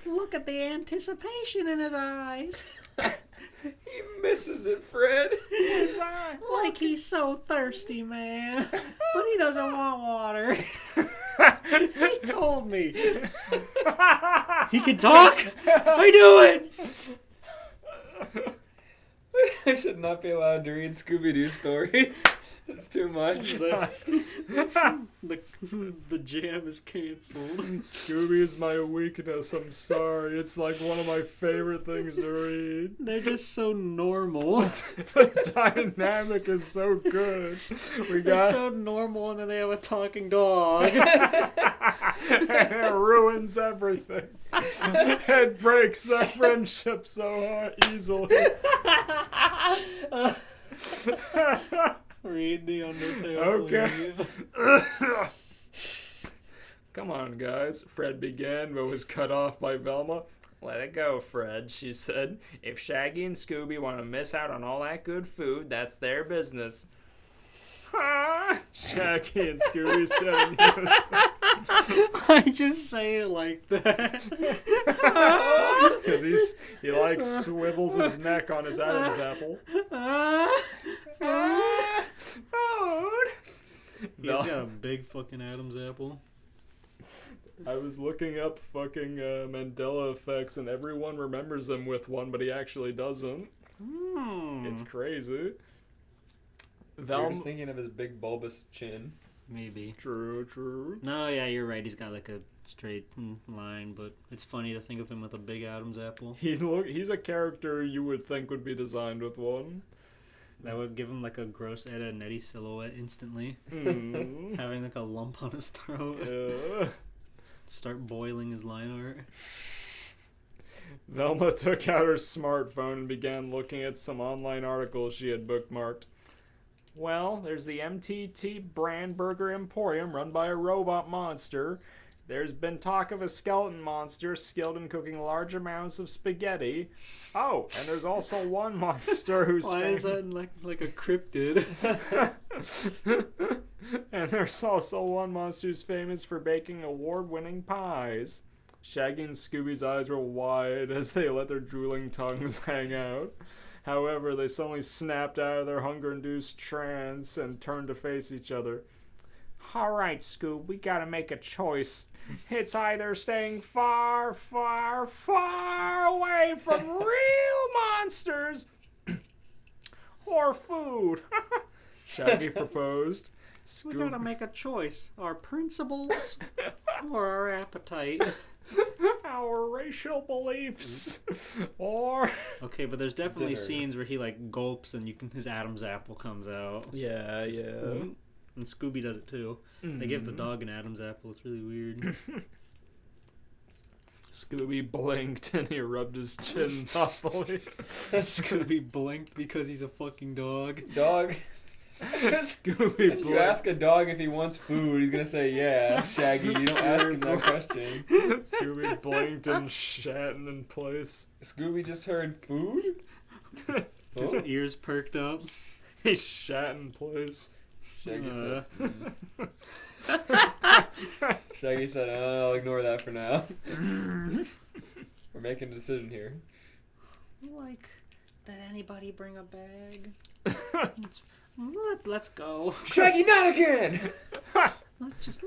Look at the anticipation in his eyes. He misses it, Fred. Like he's so thirsty, man. But he doesn't want water. He told me. He can talk? I do it! I should not be allowed to read Scooby-Doo stories. It's too much. The jam is canceled. Scooby is my weakness. I'm sorry. It's like one of my favorite things to read. They're just so normal. The dynamic is so good. They're so normal, and then they have a talking dog. And it ruins everything. It breaks their friendship so easily. Read the Undertale, Okay. please. Come on, guys. Fred began, but was cut off by Velma. Let it go, Fred, she said. If Shaggy and Scooby want to miss out on all that good food, that's their business. Shaggy and Scooby said in unison. I just say it like that. Because he like swivels his neck on his Adam's apple. Food! He's got a big fucking Adam's apple. I was looking up fucking Mandela effects, and everyone remembers them with one, but he actually doesn't. It's crazy. You're just thinking of his big bulbous chin. Maybe. True. No, yeah, you're right. He's got like a straight line, but it's funny to think of him with a big Adam's apple. He's a character you would think would be designed with one. That would give him like a gross Ed and Eddie silhouette instantly. Having like a lump on his throat. Start boiling his line art. Velma took out her smartphone and began looking at some online articles she had bookmarked. Well, there's the MTT brand burger emporium run by a robot monster. There's been talk of a skeleton monster skilled in cooking large amounts of spaghetti. Oh, and there's also one monster who's... Why is that like a cryptid? And there's also one monster who's famous for baking award-winning pies. Shaggy and Scooby's eyes were wide as they let their drooling tongues hang out. However, they suddenly snapped out of their hunger-induced trance and turned to face each other. All right, Scoob, we gotta make a choice. It's either staying far, far, far away from real monsters or food. Shaggy proposed. We gotta make a choice. Our principles or our appetite. Our racial beliefs. Or... Okay, but there's definitely scenes where he like gulps and his Adam's apple comes out. Yeah. And Scooby does it too. They give the dog an Adam's apple. It's really weird. Scooby blinked and he rubbed his chin thoughtfully. Scooby blinked because he's a fucking dog. Dog. Scooby If blinked. you ask a dog if he wants food, he's gonna say yeah. Shaggy, you don't ask him that question. Scooby blinked and shat in place. Scooby just heard food? His ears perked up. He shat in place. Shaggy said, Shaggy said, I'll ignore that for now. We're making a decision here. Like, did anybody bring a bag? Let's go. Shaggy, not again! Let's just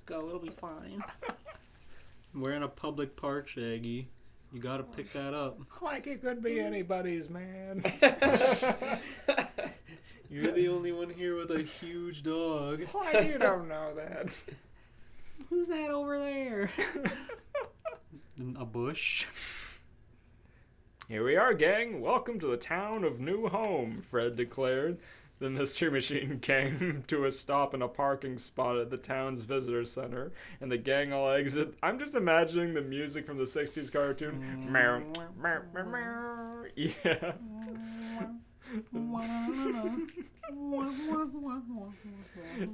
go. It'll be fine. We're in a public park, Shaggy. You gotta pick that up. Like it could be anybody's, man. You're the only one here with a huge dog. Like you don't know that. Who's that over there? A bush. Here we are, gang. Welcome to the town of New Home, Fred declared. The Mystery Machine came to a stop in a parking spot at the town's visitor center, and the gang all exit. I'm just imagining the music from the 60s cartoon. Meow, meow, meow, meow. Yeah.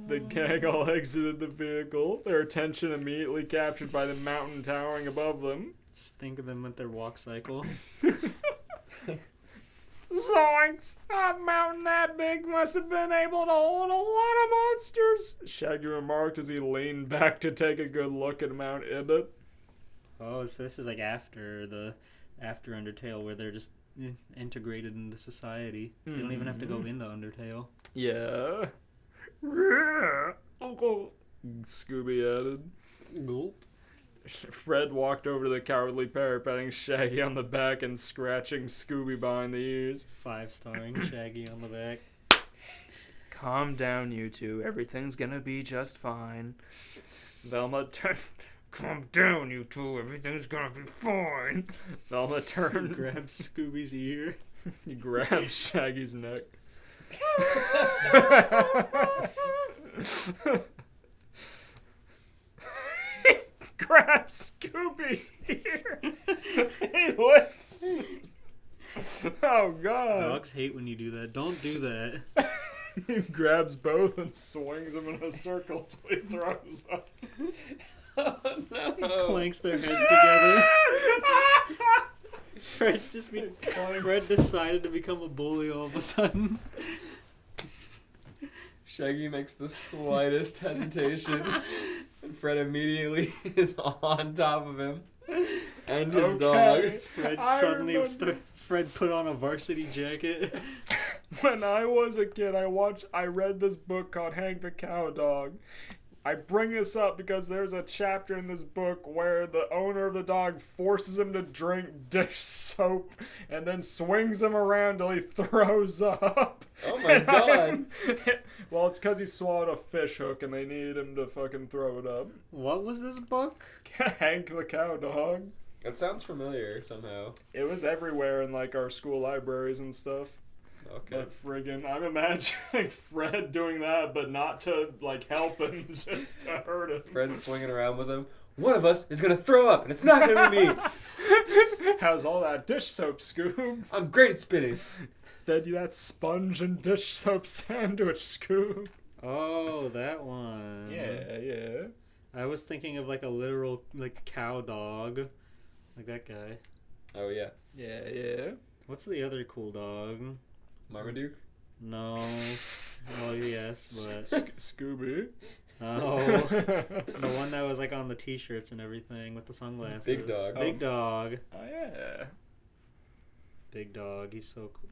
The gang all exited the vehicle, their attention immediately captured by the mountain towering above them. Just think of them with their walk cycle. Zoinks! A mountain that big must have been able to hold a lot of monsters, Shaggy remarked as he leaned back to take a good look at Mount Ibit. Oh, so this is like after Undertale, where they're just integrated into society. They don't even have to go into Undertale. Yeah. Uncle Scooby added. Gulp. Fred walked over to the cowardly pair, patting Shaggy on the back and scratching Scooby behind the ears. 5-starring Shaggy on the back. Calm down, you two. Everything's gonna be just fine. Velma turned. Calm down, you two. Everything's gonna be fine. Velma turned. Grabbed Scooby's ear. He grabbed Shaggy's neck. Grabs Scooby's ear. He lifts. Oh, God. Dogs hate when you do that. Don't do that. He grabs both and swings them in a circle till he throws up. Oh, no. He clanks their heads together. Fred decided to become a bully all of a sudden. Shaggy makes the slightest hesitation, and Fred immediately is on top of him and his dog. Fred put on a varsity jacket. When I was a kid, I read this book called Hank the Cow Dog. I bring this up because there's a chapter in this book where the owner of the dog forces him to drink dish soap and then swings him around till he throws up. Oh my God. Well, it's because he swallowed a fish hook and they needed him to fucking throw it up. What was this book? Hank the Cow Dog. That sounds familiar somehow. It was everywhere in like our school libraries and stuff. Okay. But friggin', I'm imagining Fred doing that, but not to, like, help him, just to hurt him. Fred's swinging around with him. One of us is going to throw up, and it's not going to be me. How's all that dish soap, Scoob? I'm great at spinning. Fed you that sponge and dish soap sandwich, Scoob. Oh, that one. Yeah. I was thinking of, like, a literal, like, cow dog. Like that guy. Oh, yeah. Yeah. What's the other cool dog? Marmaduke? No. Well, yes, but... Scooby? Oh. The one that was, like, on the t-shirts and everything with the sunglasses. Big Dog. Big Dog. Oh, yeah. Big Dog. He's so cool.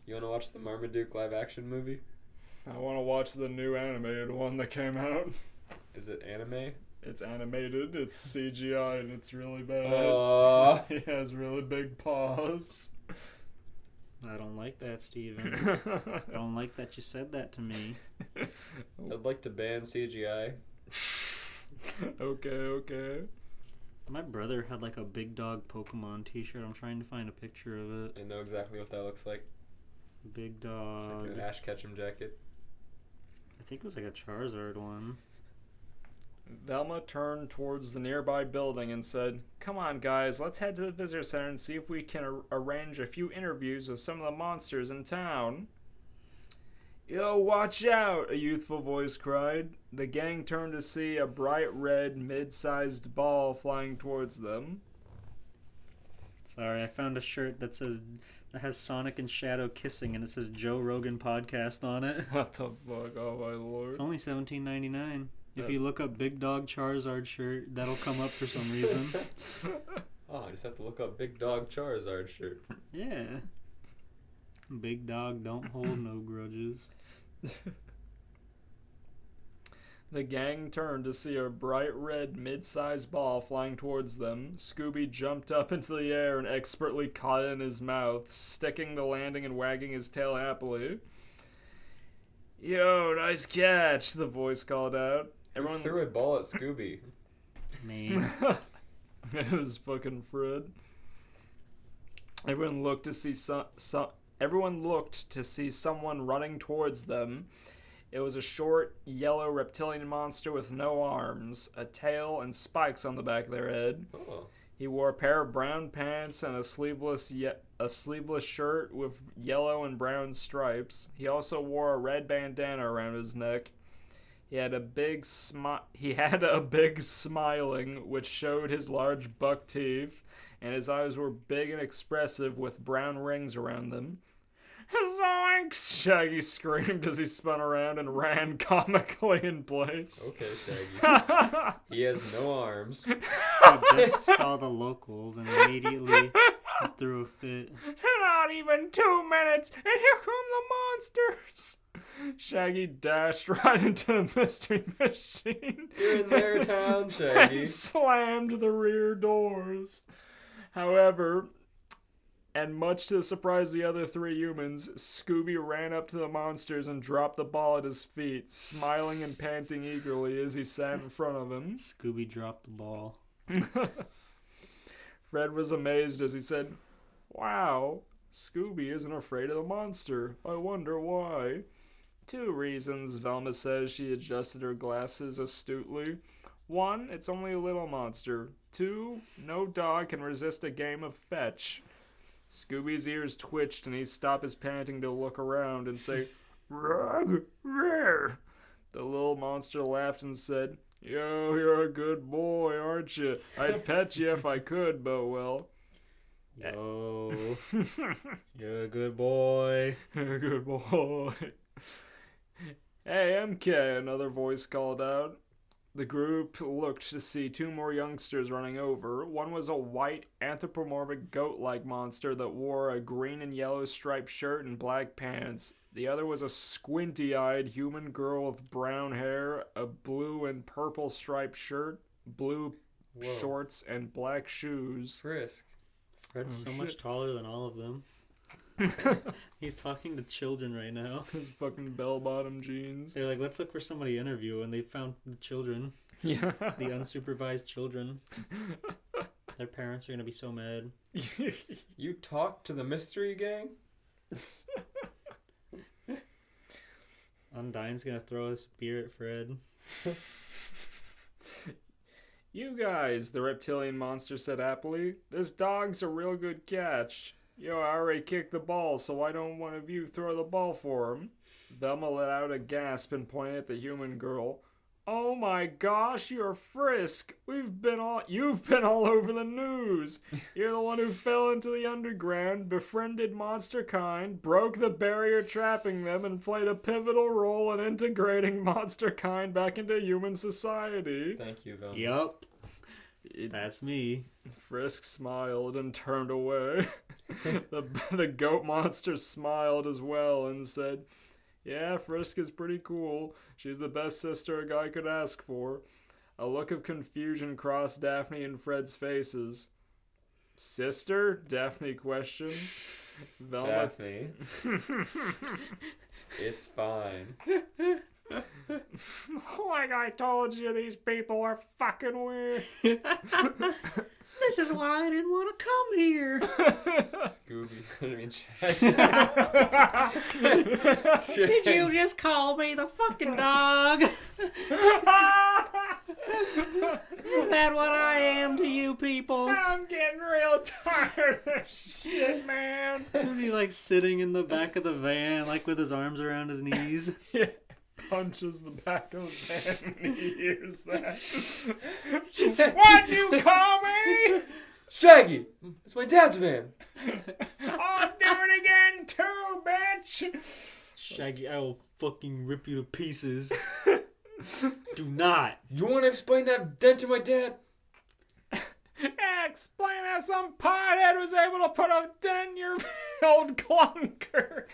You want to watch the Marmaduke live-action movie? I want to watch the new animated one that came out. Is it anime? It's animated, it's CGI, and it's really bad. He has really big paws. I don't like that, Steven. I don't like that you said that to me. I'd like to ban CGI. Okay. My brother had like a Big Dog Pokemon t-shirt. I'm trying to find a picture of it. I know exactly what that looks like. Big Dog. It's like an Ash Ketchum jacket. I think it was like a Charizard one. Velma turned towards the nearby building and said, "Come on, guys, let's head to the visitor center and see if we can arrange a few interviews with some of the monsters in town." "Yo, watch out," a youthful voice cried. The gang turned to see a bright red, mid-sized ball flying towards them. Sorry, I found a shirt that has Sonic and Shadow kissing, and it says Joe Rogan Podcast on it. What the fuck? Oh, my lord. It's only $17.99. If you look up Big Dog Charizard shirt, that'll come up for some reason. Oh, I just have to look up Big Dog Charizard shirt. Yeah. Big Dog don't hold no grudges. The gang turned to see a bright red mid-sized ball flying towards them. Scooby jumped up into the air and expertly caught it in his mouth, sticking the landing and wagging his tail happily. Yo, nice catch, the voice called out. Everyone threw a ball at Scooby. Man. It was fucking Fred. Everyone looked to see someone running towards them. It was a short, yellow reptilian monster with no arms, a tail, and spikes on the back of their head. Oh. He wore a pair of brown pants and a sleeveless shirt with yellow and brown stripes. He also wore a red bandana around his neck. He had a big smiling, which showed his large buck teeth, and his eyes were big and expressive with brown rings around them. Zoinks! Shaggy screamed as he spun around and ran comically in place. Okay, Shaggy. He has no arms. I just saw the locals and immediately threw a fit. Not even 2 minutes, and here come the monsters! Shaggy dashed right into the mystery machine. You're in their town, Shaggy. And slammed the rear doors. However, and much to the surprise of the other 3 humans, Scooby ran up to the monsters and dropped the ball at his feet, smiling and panting eagerly as he sat in front of him. Scooby dropped the ball. Fred was amazed as he said, "Wow, Scooby isn't afraid of the monster. I wonder why." 2 reasons, Velma says. She adjusted her glasses astutely. 1, it's only a little monster. 2, no dog can resist a game of fetch. Scooby's ears twitched and he stopped his panting to look around and say, "Rug, rare." The little monster laughed and said, "Yo, you're a good boy, aren't you? I'd pet you if I could, but well." Yo, you're a good boy. You're a good boy. "Hey, MK," another voice called out. The group looked to see 2 more youngsters running over. One was a white, anthropomorphic goat-like monster that wore a green and yellow striped shirt and black pants. The other was a squinty-eyed human girl with brown hair, a blue and purple striped shirt, blue shorts, and black shoes. Frisk. Fred's so much taller than all of them. He's talking to children right now. His fucking bell-bottom jeans. They're like, let's look for somebody to interview, and they found the children. Yeah. The unsupervised children. Their parents are going to be so mad. You talked to the mystery gang? Undyne's going to throw a spear at Fred. "You guys," the reptilian monster said happily. "This dog's a real good catch. Yo, I already kicked the ball, so why don't one of you throw the ball for him?" Velma let out a gasp and pointed at the human girl. "Oh my gosh, you're Frisk. You've been all over the news. You're the one who fell into the underground, befriended monster kind, broke the barrier trapping them, and played a pivotal role in integrating monster kind back into human society." Thank you, Velma. Yup. That's me. Frisk smiled and turned away. The goat monster smiled as well and said, "Yeah, Frisk is pretty cool. She's the best sister a guy could ask for." A look of confusion crossed Daphne and Fred's faces. "Sister?" Daphne questioned. Velma. Daphne. It's fine. "Like I told you, these people are fucking weird." This is why I didn't want to come here. Scooby. I mean, Shaggy. Did you just call me the fucking dog? Is that what I am to you people? I'm getting real tired of this shit, man. Is he like sitting in the back of the van, like with his arms around his knees? Yeah. Punches the back of the van and he hears that. "What'd you call me?" Shaggy! It's my dad's van. "I'll do it again too, bitch." Shaggy, I will fucking rip you to pieces. Do not. You want to explain that dent to my dad? Explain how some pothead was able to put a dent in your Old Clunker.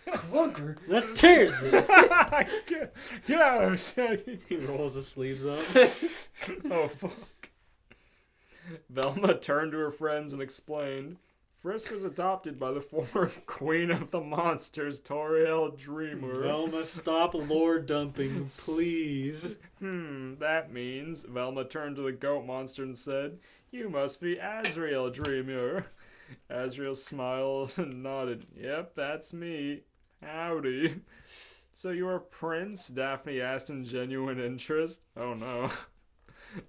Clunker? That tears it. Get out, Shaggy. He rolls his sleeves up. Oh, fuck. Velma turned to her friends and explained, Frisk was adopted by the former queen of the monsters, Toriel Dreamer. Velma, stop lore dumping, please. That means, Velma turned to the goat monster and said, you must be Azrael Dreamer. Azrael smiled and nodded. Yep, that's me. Howdy. So you're a prince? Daphne asked in genuine interest. Oh no.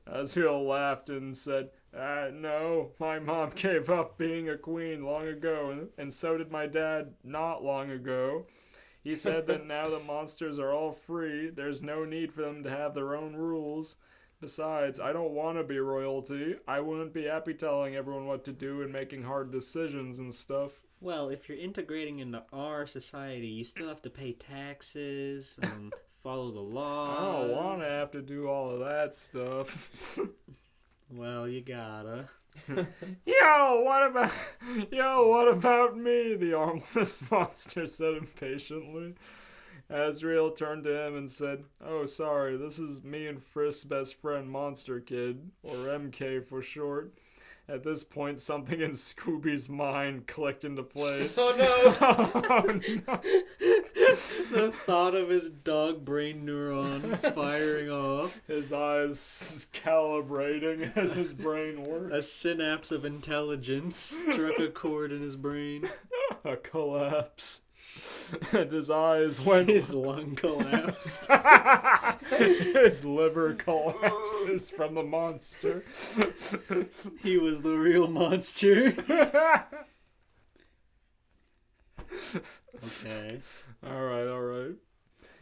Azrael laughed and said, no, my mom gave up being a queen long ago, and so did my dad not long ago. He said that now the monsters are all free, there's no need for them to have their own rules. Besides, I don't want to be royalty. I wouldn't be happy telling everyone what to do and making hard decisions and stuff. Well, if you're integrating into our society, you still have to pay taxes and follow the laws. I don't want to have to do all of that stuff. Well, you gotta. Yo, what about me? The armless monster said impatiently. Azrael turned to him and said, oh, sorry, this is me and Frisk's best friend, Monster Kid, or MK for short. At this point, something in Scooby's mind clicked into place. Oh no! Oh no! The thought of his dog brain neuron firing off. His eyes calibrating as his brain worked. A synapse of intelligence struck a chord in his brain. A collapse. And his eyes went... His lung collapsed. His liver collapses from the monster. He was the real monster. Okay. Alright.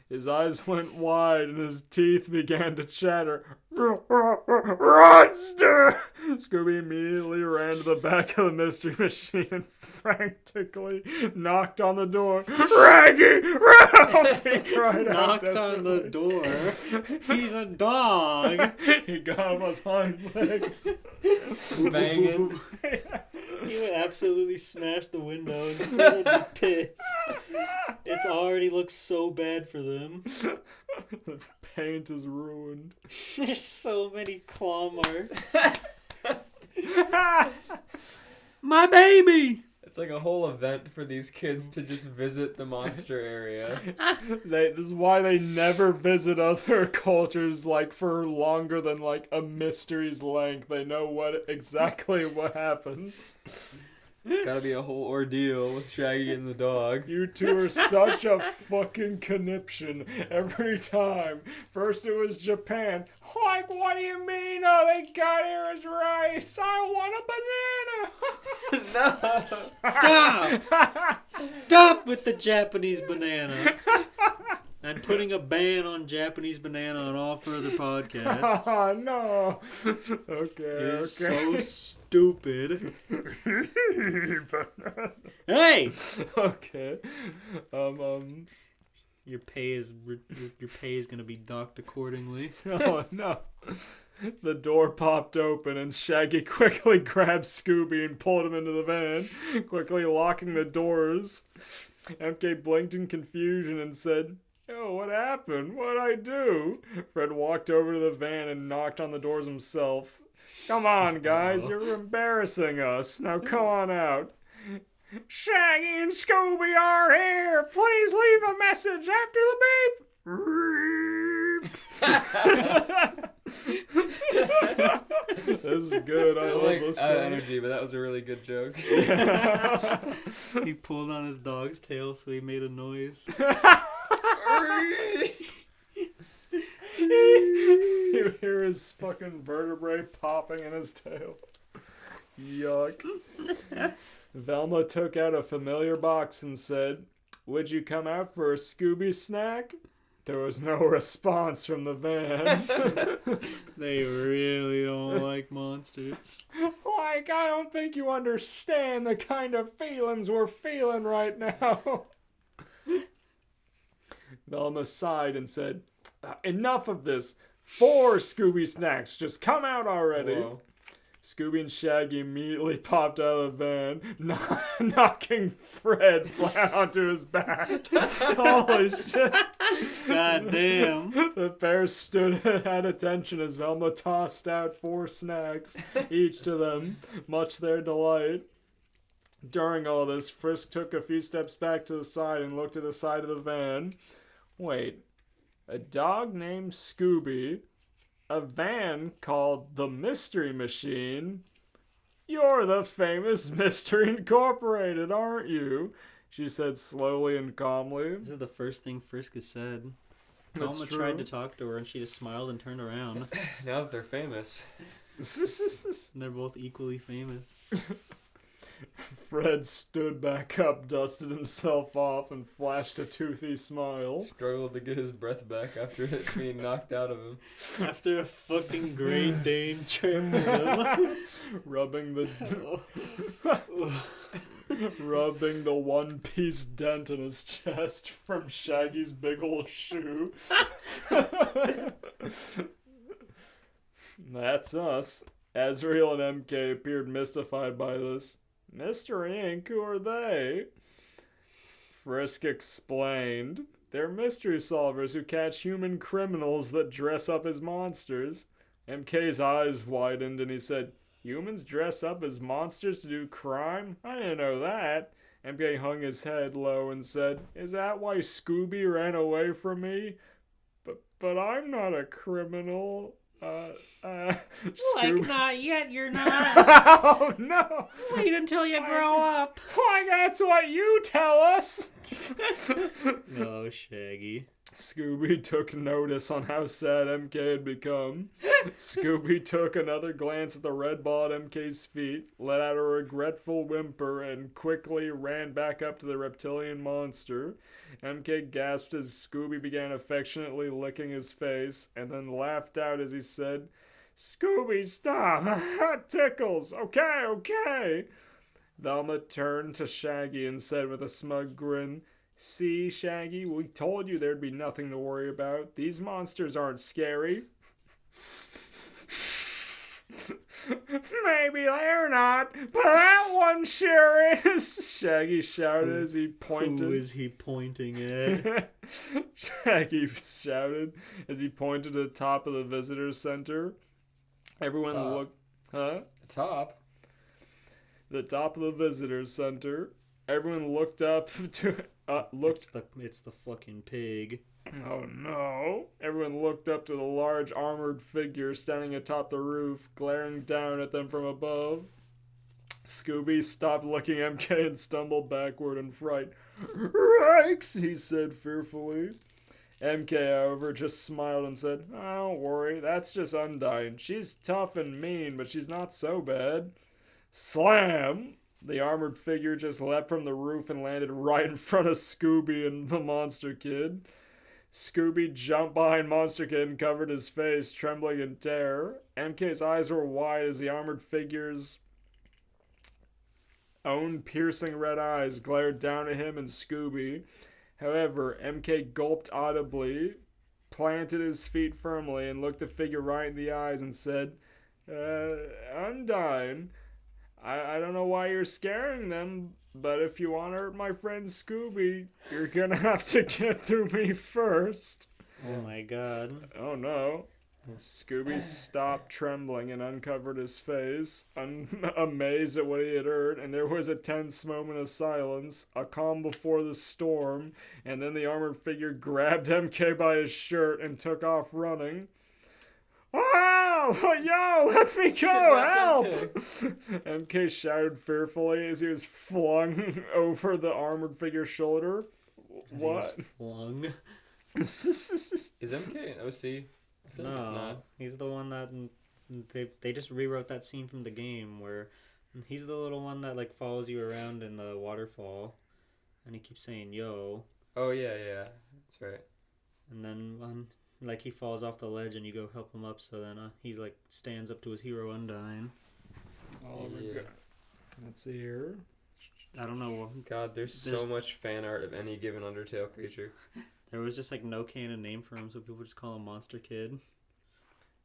His eyes went wide and his teeth began to chatter. Monster! Scooby immediately ran to the back of the mystery machine and frantically knocked on the door. Raggy! Ralph! He cried out Knocked on the door. He's a dog. He got on his hind legs. Banging. He would absolutely smash the window and he would be pissed. It's already looks so bad for them. The paint is ruined. There's so many claw marks. My baby! It's like a whole event for these kids to just visit the monster area. This is why they never visit other cultures like for longer than like a mystery's length. They know exactly what happens. It's gotta be a whole ordeal with Shaggy and the dog. You two are such a fucking conniption every time. First it was Japan. Like, what do you mean all they got here is rice? I want a banana. No! Stop! Stop with the Japanese banana. I'm putting a ban on Japanese banana on all further podcasts. Oh, no. Okay, It's okay. so stupid. Hey! Okay. Your pay is gonna be docked accordingly. Oh, no. The door popped open and Shaggy quickly grabbed Scooby and pulled him into the van, quickly locking the doors. MK blinked in confusion and said, Yo, what happened? What'd I do? Fred walked over to the van and knocked on the doors himself. Come on, guys, you're embarrassing us. Now come on out. Shaggy and Scooby are here. Please leave a message after the beep. This is good. I love this story. Energy, but that was a really good joke. He pulled on his dog's tail so he made a noise. You hear his fucking vertebrae popping in his tail. Yuck. Velma took out a familiar box and said, "Would you come out for a Scooby snack?" There was no response from the van. They really don't like monsters. Like, I don't think you understand the kind of feelings we're feeling right now. Velma sighed and said, enough of this. 4 Scooby snacks. Just come out already. Whoa. Scooby and Shaggy immediately popped out of the van, knocking Fred flat onto his back. Holy shit. God damn. The pair stood at attention as Velma tossed out 4 snacks, each to them, much to their delight. During all this, Frisk took a few steps back to the side and looked at the side of the van. Wait, a dog named Scooby, a van called the Mystery Machine. You're the famous Mystery Incorporated, aren't you? She said slowly and calmly. This is the first thing Frisk has said. That's Velma true. tried to talk to her and she just smiled and turned around. Now that they're famous. And they're both equally famous. Fred stood back up, dusted himself off, and flashed a toothy smile. Struggled to get his breath back after it being knocked out of him. After a fucking Great Dane trampled him. Rubbing the one-piece dent in his chest from Shaggy's big old shoe. That's us. Azrael and MK appeared mystified by this. Mystery Inc., who are they? Frisk explained. They're mystery solvers who catch human criminals that dress up as monsters. MK's eyes widened and he said, humans dress up as monsters to do crime? I didn't know that. MK hung his head low and said, is that why Scooby ran away from me? But I'm not a criminal. Like, not yet, you're not. Oh, no. Wait until you grow up. Why, that's what you tell us. No, Shaggy. Scooby took notice on how sad MK had become. Scooby took another glance at the red ball at MK's feet, let out a regretful whimper, and quickly ran back up to the reptilian monster. MK gasped as Scooby began affectionately licking his face, and then laughed out as he said, Scooby, stop! That tickles! Okay! Velma turned to Shaggy and said with a smug grin, see, Shaggy, we told you there'd be nothing to worry about. These monsters aren't scary. Maybe they're not, but that one sure is, Shaggy shouted as he pointed. Who is he pointing at? Shaggy shouted as he pointed to the top of the visitor center. Everyone looked... Huh? Top? The top of the visitor center. Everyone looked up to... It's the fucking pig. Oh no. Everyone looked up to the large armored figure standing atop the roof, glaring down at them from above. Scooby stopped looking at MK and stumbled backward in fright. Rex, he said fearfully. MK, however, just smiled and said, oh, don't worry, that's just Undyne. She's tough and mean, but she's not so bad. Slam! The armored figure just leapt from the roof and landed right in front of Scooby and the Monster Kid. Scooby jumped behind Monster Kid and covered his face, trembling in terror. MK's eyes were wide as the armored figure's own piercing red eyes glared down at him and Scooby. However, MK gulped audibly, planted his feet firmly, and looked the figure right in the eyes and said, Undyne, I don't know why you're scaring them, but if you want to hurt my friend Scooby, you're gonna have to get through me first. Oh my god. Oh no. Scooby stopped trembling and uncovered his face, amazed at what he had heard, and there was a tense moment of silence, a calm before the storm, and then the armored figure grabbed MK by his shirt and took off running. Oh, yo, let me go, help! MK shouted fearfully as he was flung over the armored figure's shoulder. What? Flung? Is MK an OC? I feel like it's No, not. he's the one that they just rewrote that scene from the game where he's the little one that like follows you around in the waterfall, and he keeps saying "yo." Oh yeah, that's right. And then like he falls off the ledge and you go help him up, so then he's like stands up to his hero Undyne. Oh my god. Let's see here. I don't know. God, there's so much fan art of any given Undertale creature. There was just like no canon name for him, so people just call him Monster Kid.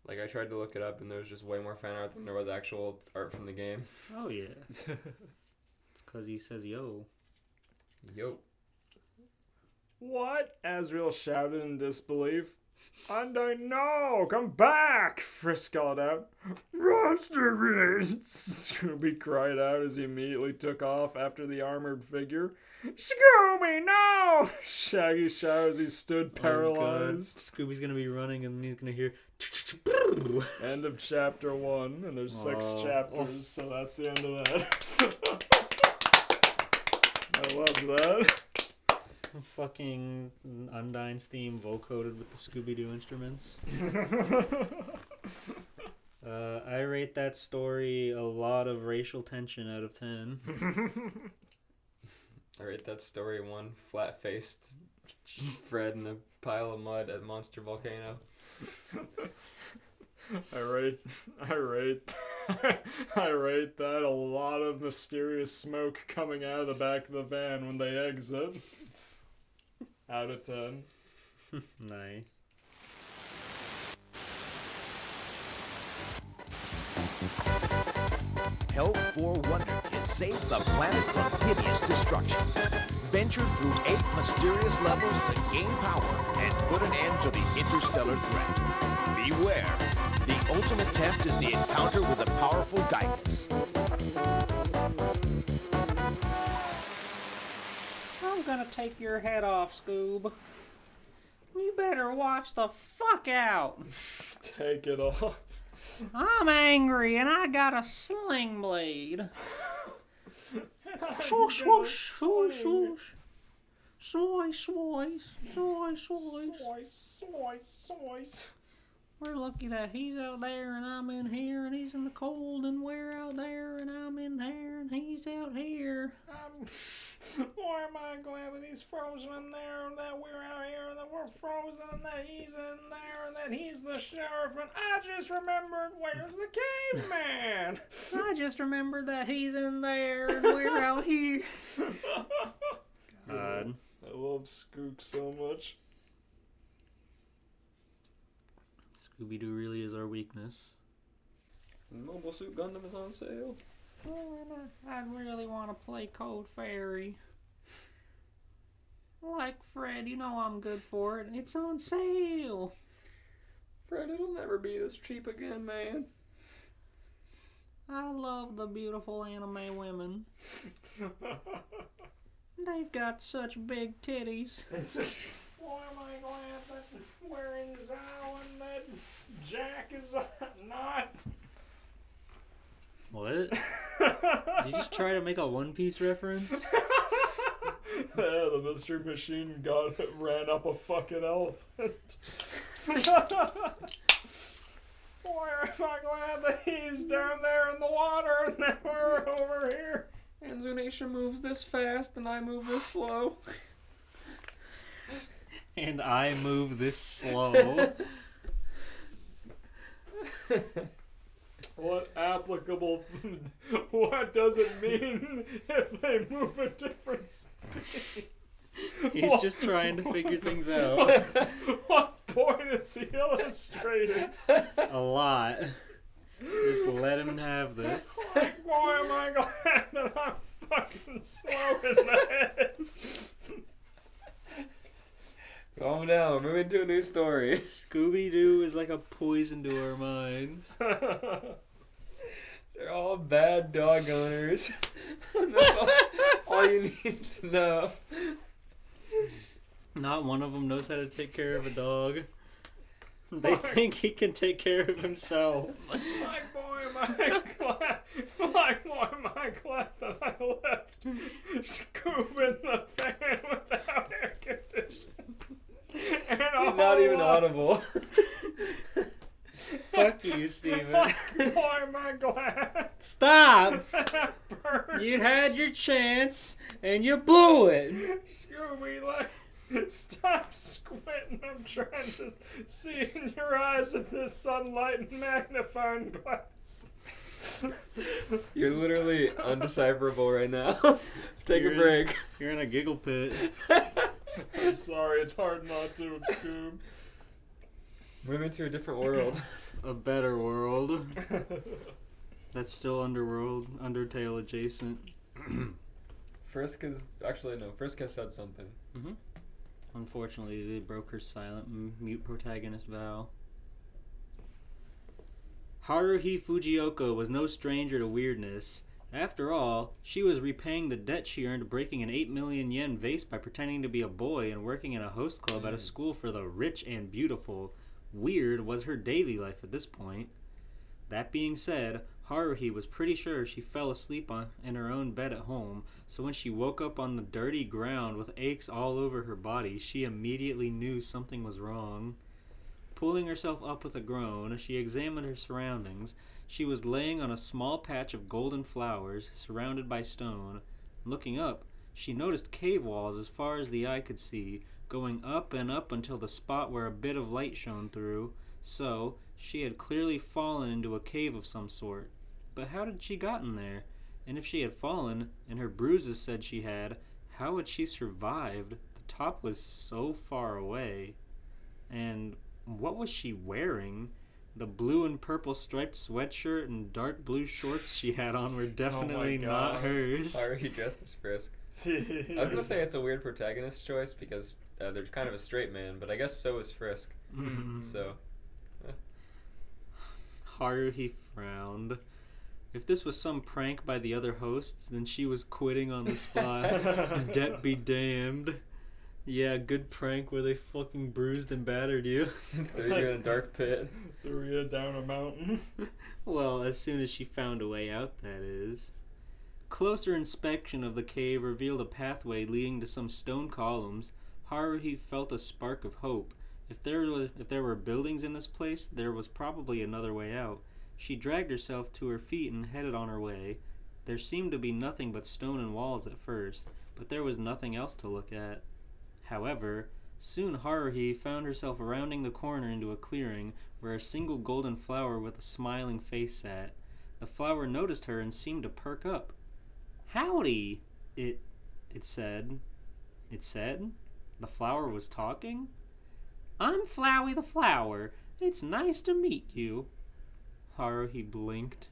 Like, I tried to look it up, and there was just way more fan art than there was actual art from the game. Oh, yeah. It's because he says, yo. Yo. What? Asriel shouted in disbelief. Undyne, no! Come back! Frisk called out. Monster Beasts! Scooby cried out as he immediately took off after the armored figure. Scooby, no! Shaggy shouted as he stood paralyzed. Scooby's gonna be running and he's gonna hear. End of chapter 1, and there's 6 chapters, so that's the end of that. I love that. Fucking Undyne's theme vocoded with the Scooby-Doo instruments. I rate that story a lot of racial tension out of 10. I rate that story 1 flat-faced Fred in a pile of mud at Monster Volcano. I rate that a lot of mysterious smoke coming out of the back of the van when they exit. Out of 10. Nice. Help for Wonder Kids save the planet from hideous destruction. Venture through 8 mysterious levels to gain power and put an end to the interstellar threat. Beware, the ultimate test is the encounter with a powerful guidance. I'm gonna take your head off, Scoob. You better watch the fuck out. Take it off. I'm angry and I got a sling blade. Swoosh, swoosh, swoosh, swoosh. Soy, soy, soy, soy. We're lucky that he's out there and I'm in here, and he's in the cold, and we're out there and I'm in there and he's out here. Why am I glad that he's frozen in there, and that we're out here, and that we're frozen, and that he's in there, and that he's the sheriff, and I just remembered, where's the caveman? I just remembered that he's in there and we're out here. God. I love Skook so much. Scooby-Doo really is our weakness. Mobile Suit Gundam is on sale. Oh, and I'd really want to play Code Fairy. Like Fred, you know I'm good for it. It's on sale. Fred, it'll never be this cheap again, man. I love the beautiful anime women. They've got such big titties. Why am I glad that we're in Zao and that Jack is not? What? Did you just try to make a One Piece reference? Yeah, the mystery machine ran up a fucking elephant. Why am I glad that he's down there in the water and that we're over here? And Zunisha moves this fast and I move this slow. And I move this slow. What does it mean if they move at different speeds? He's just trying to figure things out. What point is he illustrating? A lot. Just let him have this. Why am I glad that I'm fucking slow in the head? Calm down, we're moving to a new story. Scooby-Doo is like a poison to our minds. They're all bad dog owners. That's all you need to know. Not one of them knows how to take care of a dog. They think he can take care of himself. My boy, am I glad that I left Scoob in the fan without air conditioning. And He's not even audible. Fuck you, Steven. Why am I glad? Stop! You had your chance, and you blew it. Scooby, stop squinting. I'm trying to see in your eyes with this sunlight and magnifying glass. You're literally undecipherable right now. Take a break. You're in a giggle pit. I'm sorry, it's hard not to, Scoob. Moving to a different world. a better world. That's still Underworld, Undertale adjacent. Frisk is... Actually, no. Frisk has said something. Mm-hmm. Unfortunately, they broke her silent, mute protagonist vow. Haruhi Fujioka was no stranger to weirdness. After all, she was repaying the debt she earned breaking an 8 million yen vase by pretending to be a boy and working in a host club at a school for the rich and beautiful. Weird was her daily life at this point. That being said, Haruhi was pretty sure she fell asleep in her own bed at home, so when she woke up on the dirty ground with aches all over her body, she immediately knew something was wrong. Pulling herself up with a groan, she examined her surroundings. She was laying on a small patch of golden flowers, surrounded by stone. Looking up, she noticed cave walls as far as the eye could see, going up and up until the spot where a bit of light shone through. So, she had clearly fallen into a cave of some sort. But how had she gotten there? And if she had fallen, and her bruises said she had, how had she survived? The top was so far away. And what was she wearing? The blue and purple striped sweatshirt and dark blue shorts she had on were definitely not hers. Haruhi dressed as Frisk. I was gonna say it's a weird protagonist choice because they're kind of a straight man, but I guess so is Frisk. So... Haruhi frowned. If this was some prank by the other hosts, then she was quitting on the spot. Debt be damned. Yeah, good prank where they fucking bruised and battered you. Threw you in a dark pit. Threw you down a mountain. Well, as soon as she found a way out, that is. Closer inspection of the cave revealed a pathway leading to some stone columns. Haruhi felt a spark of hope. If there were buildings in this place, there was probably another way out. She dragged herself to her feet and headed on her way. There seemed to be nothing but stone and walls at first, but there was nothing else to look at. However, soon Haruhi found herself rounding the corner into a clearing where a single golden flower with a smiling face sat. The flower noticed her and seemed to perk up. "Howdy," it said. It said? The flower was talking? "I'm Flowey the Flower. It's nice to meet you." Haruhi blinked.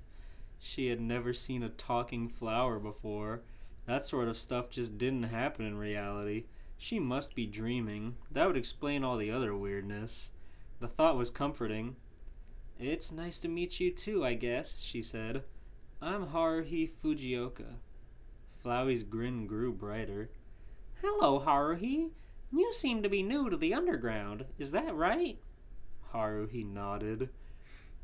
She had never seen a talking flower before. That sort of stuff just didn't happen in reality. She must be dreaming. That would explain all the other weirdness. The thought was comforting. "It's nice to meet you too, I guess," she said. "I'm Haruhi Fujioka." Flowey's grin grew brighter. "Hello, Haruhi. You seem to be new to the underground. Is that right?" Haruhi nodded.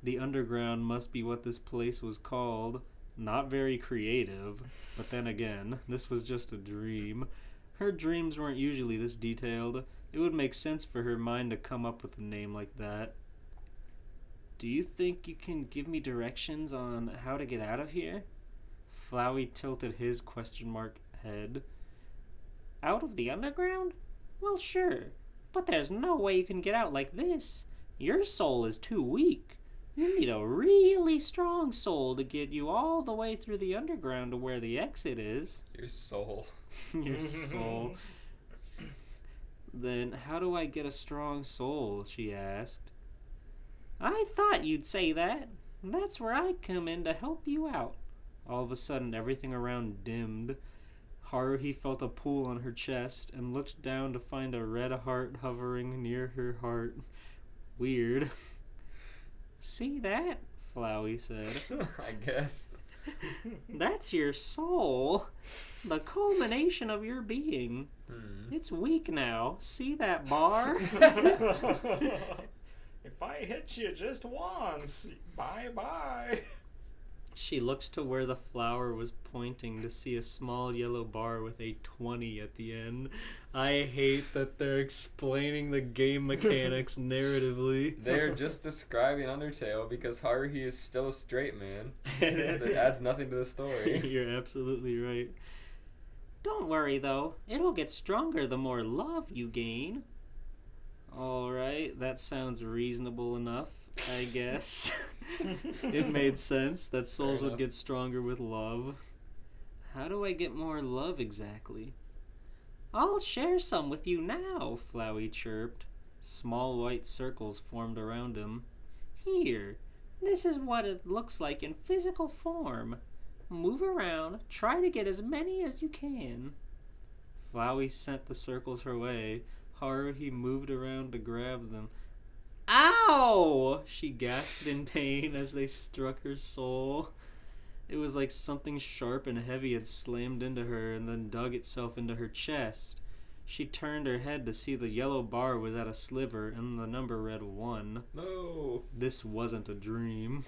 The underground must be what this place was called. Not very creative, but then again, this was just a dream. Her dreams weren't usually this detailed. It would make sense for her mind to come up with a name like that. "Do you think you can give me directions on how to get out of here?" Flowey tilted his question mark head. "Out of the underground? Well, sure. But there's no way you can get out like this. Your soul is too weak. You need a really strong soul to get you all the way through the underground to where the exit is." Your soul. Your soul. "Then how do I get a strong soul?" she asked. "I thought you'd say that. That's where I come in to help you out." All of a sudden, everything around dimmed. Haruhi felt a pull on her chest and looked down to find a red heart hovering near her heart. Weird. "See that?" Flowey said. I guess. "That's your soul. The culmination of your being. It's weak now. See that bar?" "If I hit you just once, bye-bye." She looked to where the flower was pointing to see a small yellow bar with a 20 at the end. I hate that they're explaining the game mechanics narratively. They're just describing Undertale because Haruhi is still a straight man. That adds nothing to the story. You're absolutely right. "Don't worry, though. It'll get stronger the more love you gain." Alright, that sounds reasonable enough, I guess. It made sense that souls would get stronger with love. "How do I get more love exactly?" "I'll share some with you now," Flowey chirped. Small white circles formed around him. Here, this is what it looks like in physical form. Move around, try to get as many as you can. Flowey sent the circles her way. Haruhi moved around to grab them. Ow! She gasped in pain as they struck her soul. It was like something sharp and heavy had slammed into her and then dug itself into her chest. She turned her head to see the yellow bar was at a sliver and the number read 1. No. This wasn't a dream.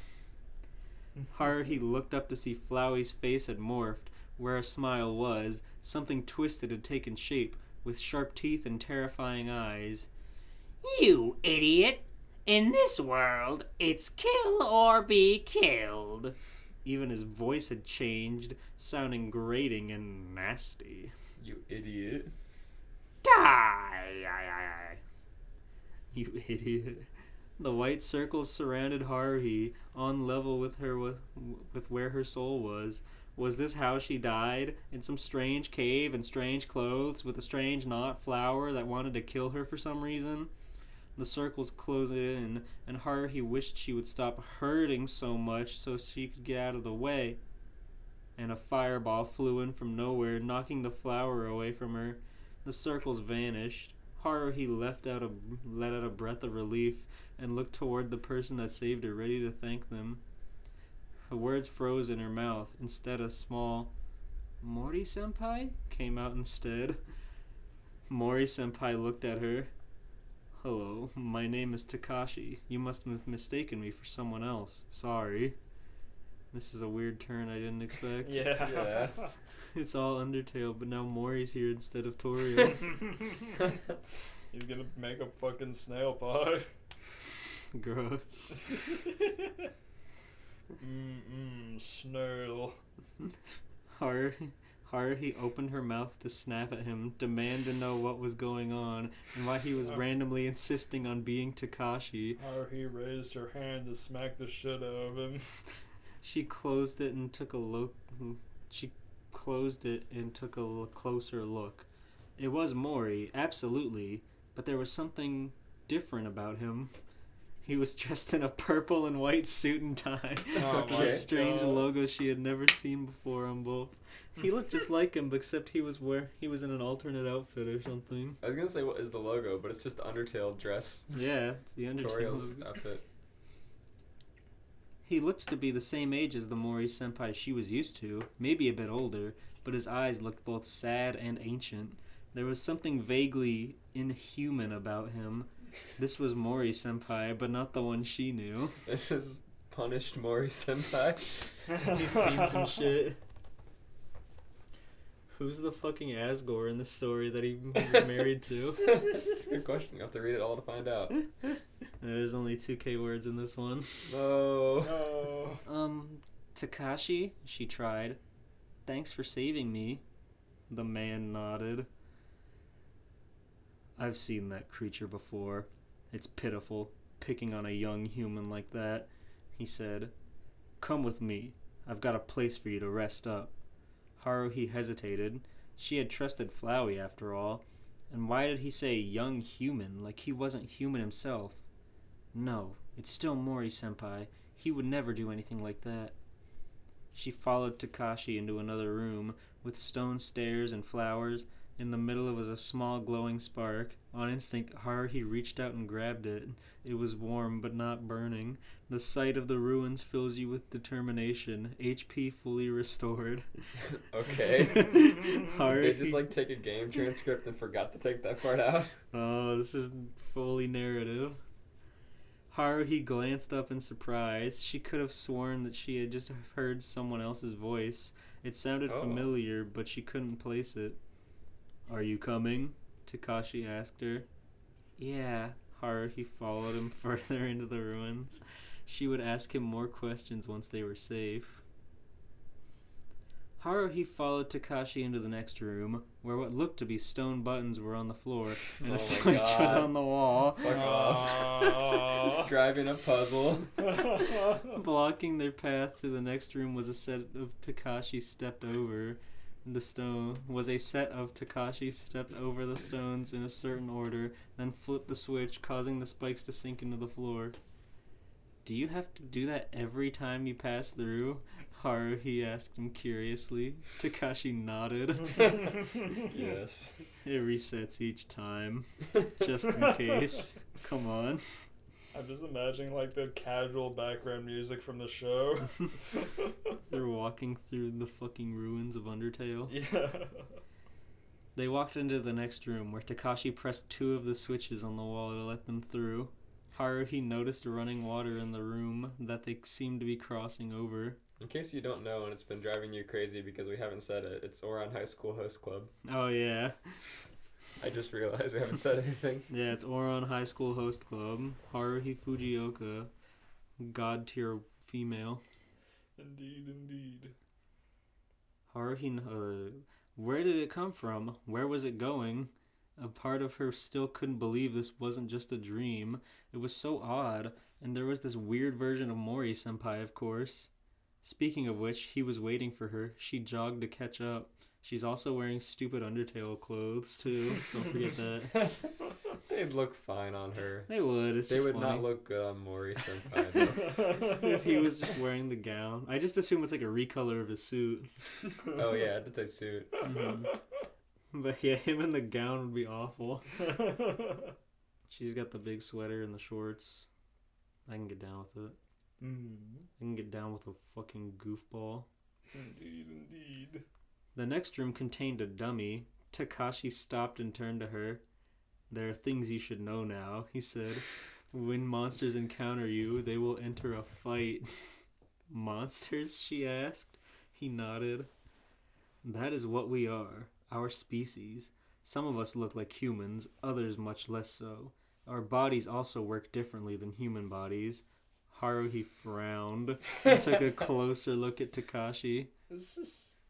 Haruhi looked up to see Flowey's face had morphed. Where a smile was, something twisted had taken shape, with sharp teeth and terrifying eyes. You idiot! In this world, it's kill or be killed. Even his voice had changed, sounding grating and nasty. You idiot. Die! You idiot. The white circles surrounded Haruhi, on level with her with where her soul was. Was this how she died? In some strange cave in strange clothes with a strange knot flower that wanted to kill her for some reason? The circles closed in, and Haruhi wished she would stop hurting so much so she could get out of the way. And a fireball flew in from nowhere, knocking the flower away from her. The circles vanished. Haruhi let out a breath of relief and looked toward the person that saved her, ready to thank them. The words froze in her mouth. Instead, a small "Mori-senpai" came out instead. Mori-senpai looked at her. Hello, my name is Takashi. You must have mistaken me for someone else. Sorry. This is a weird turn I didn't expect. Yeah. It's all Undertale, but now Mori's here instead of Toriel. He's gonna make a fucking snail pie. Gross. Snail. Haruhi opened her mouth to snap at him, demand to know what was going on, and why he was randomly insisting on being Takashi. Haruhi raised her hand to smack the shit out of him. She closed it and took a look. Closer look. It was Mori, absolutely, but there was something different about him. He was dressed in a purple and white suit and tie, with a strange logo she had never seen before on both. He looked just like him, except he was in an alternate outfit or something. I was gonna say what is the logo, but it's just Undertale dress. Yeah, it's the Undertale Toriel's logo. outfit. He looked to be the same age as the Mori-senpai she was used to, maybe a bit older, but his eyes looked both sad and ancient. There was something vaguely inhuman about him. This was Mori-senpai, but not the one she knew. This is punished Mori-senpai. He's seen some shit. Who's the fucking Asgore in the story that he was married to? Good question. You have to read it all to find out. There's only 2K words in this one. No. Takashi, she tried. Thanks for saving me. The man nodded. I've seen that creature before. It's pitiful, picking on a young human like that, he said. Come with me. I've got a place for you to rest up. Haruhi hesitated. She had trusted Flowey after all. And why did he say young human, like he wasn't human himself? No, it's still Mori-senpai. He would never do anything like that. She followed Takashi into another room, with stone stairs and flowers. In the middle was a small glowing spark. On instinct, Haruhi reached out and grabbed it. It was warm, but not burning. The sight of the ruins fills you with determination. HP fully restored. Okay. Haruhi... They just take a game transcript and forgot to take that part out. Oh, this is fully narrative. Haruhi glanced up in surprise. She could have sworn that she had just heard someone else's voice. It sounded familiar, but she couldn't place it. Are you coming? Takashi asked her. Yeah. Haruhi followed him further into the ruins. She would ask him more questions once they were safe. Haruhi followed Takashi into the next room, where what looked to be stone buttons were on the floor, and a switch was on the wall. Fuck off. Describing a puzzle. Blocking their path to the next room was a set of Takashi stepped over the stones in a certain order, then flipped the switch, causing the spikes to sink into the floor. Do you have to do that every time you pass through? Haruhi asked him curiously. Takashi nodded. Yes. It resets each time. Just in case. Come on. I'm just imagining like the casual background music from the show. They're walking through the fucking ruins of Undertale. Yeah. They walked into the next room where Takashi pressed 2 of the switches on the wall to let them through. Haruhi noticed running water in the room that they seemed to be crossing over. In case you don't know and it's been driving you crazy because we haven't said it, it's Oran High School Host Club. Oh, yeah. I just realized we haven't said anything. Yeah, it's Oran High School Host Club. Haruhi Fujioka. God tier female. Indeed. Haruhi, where did it come from? Where was it going? A part of her still couldn't believe this wasn't just a dream. It was so odd, and there was this weird version of Mori-senpai, of course. Speaking of which, he was waiting for her. She jogged to catch up. She's also wearing stupid Undertale clothes, too. Don't forget that. They'd look fine on her. They would. It's They just would funny. not look good on Mori-senpai, though. If he was just wearing the gown. I just assume it's like a recolor of his suit. Oh, yeah, that's a suit. Mm-hmm. But yeah, him in the gown would be awful. She's got the big sweater and the shorts. I can get down with it. I can get down with a fucking goofball. Indeed. The next room contained a dummy. Takashi stopped and turned to her. There are things you should know now, he said. When monsters encounter you, they will enter a fight. Monsters? She asked. He nodded. That is what we are. Our species. Some of us look like humans, others much less so. Our bodies also work differently than human bodies. Haruhi frowned and took a closer look at Takashi.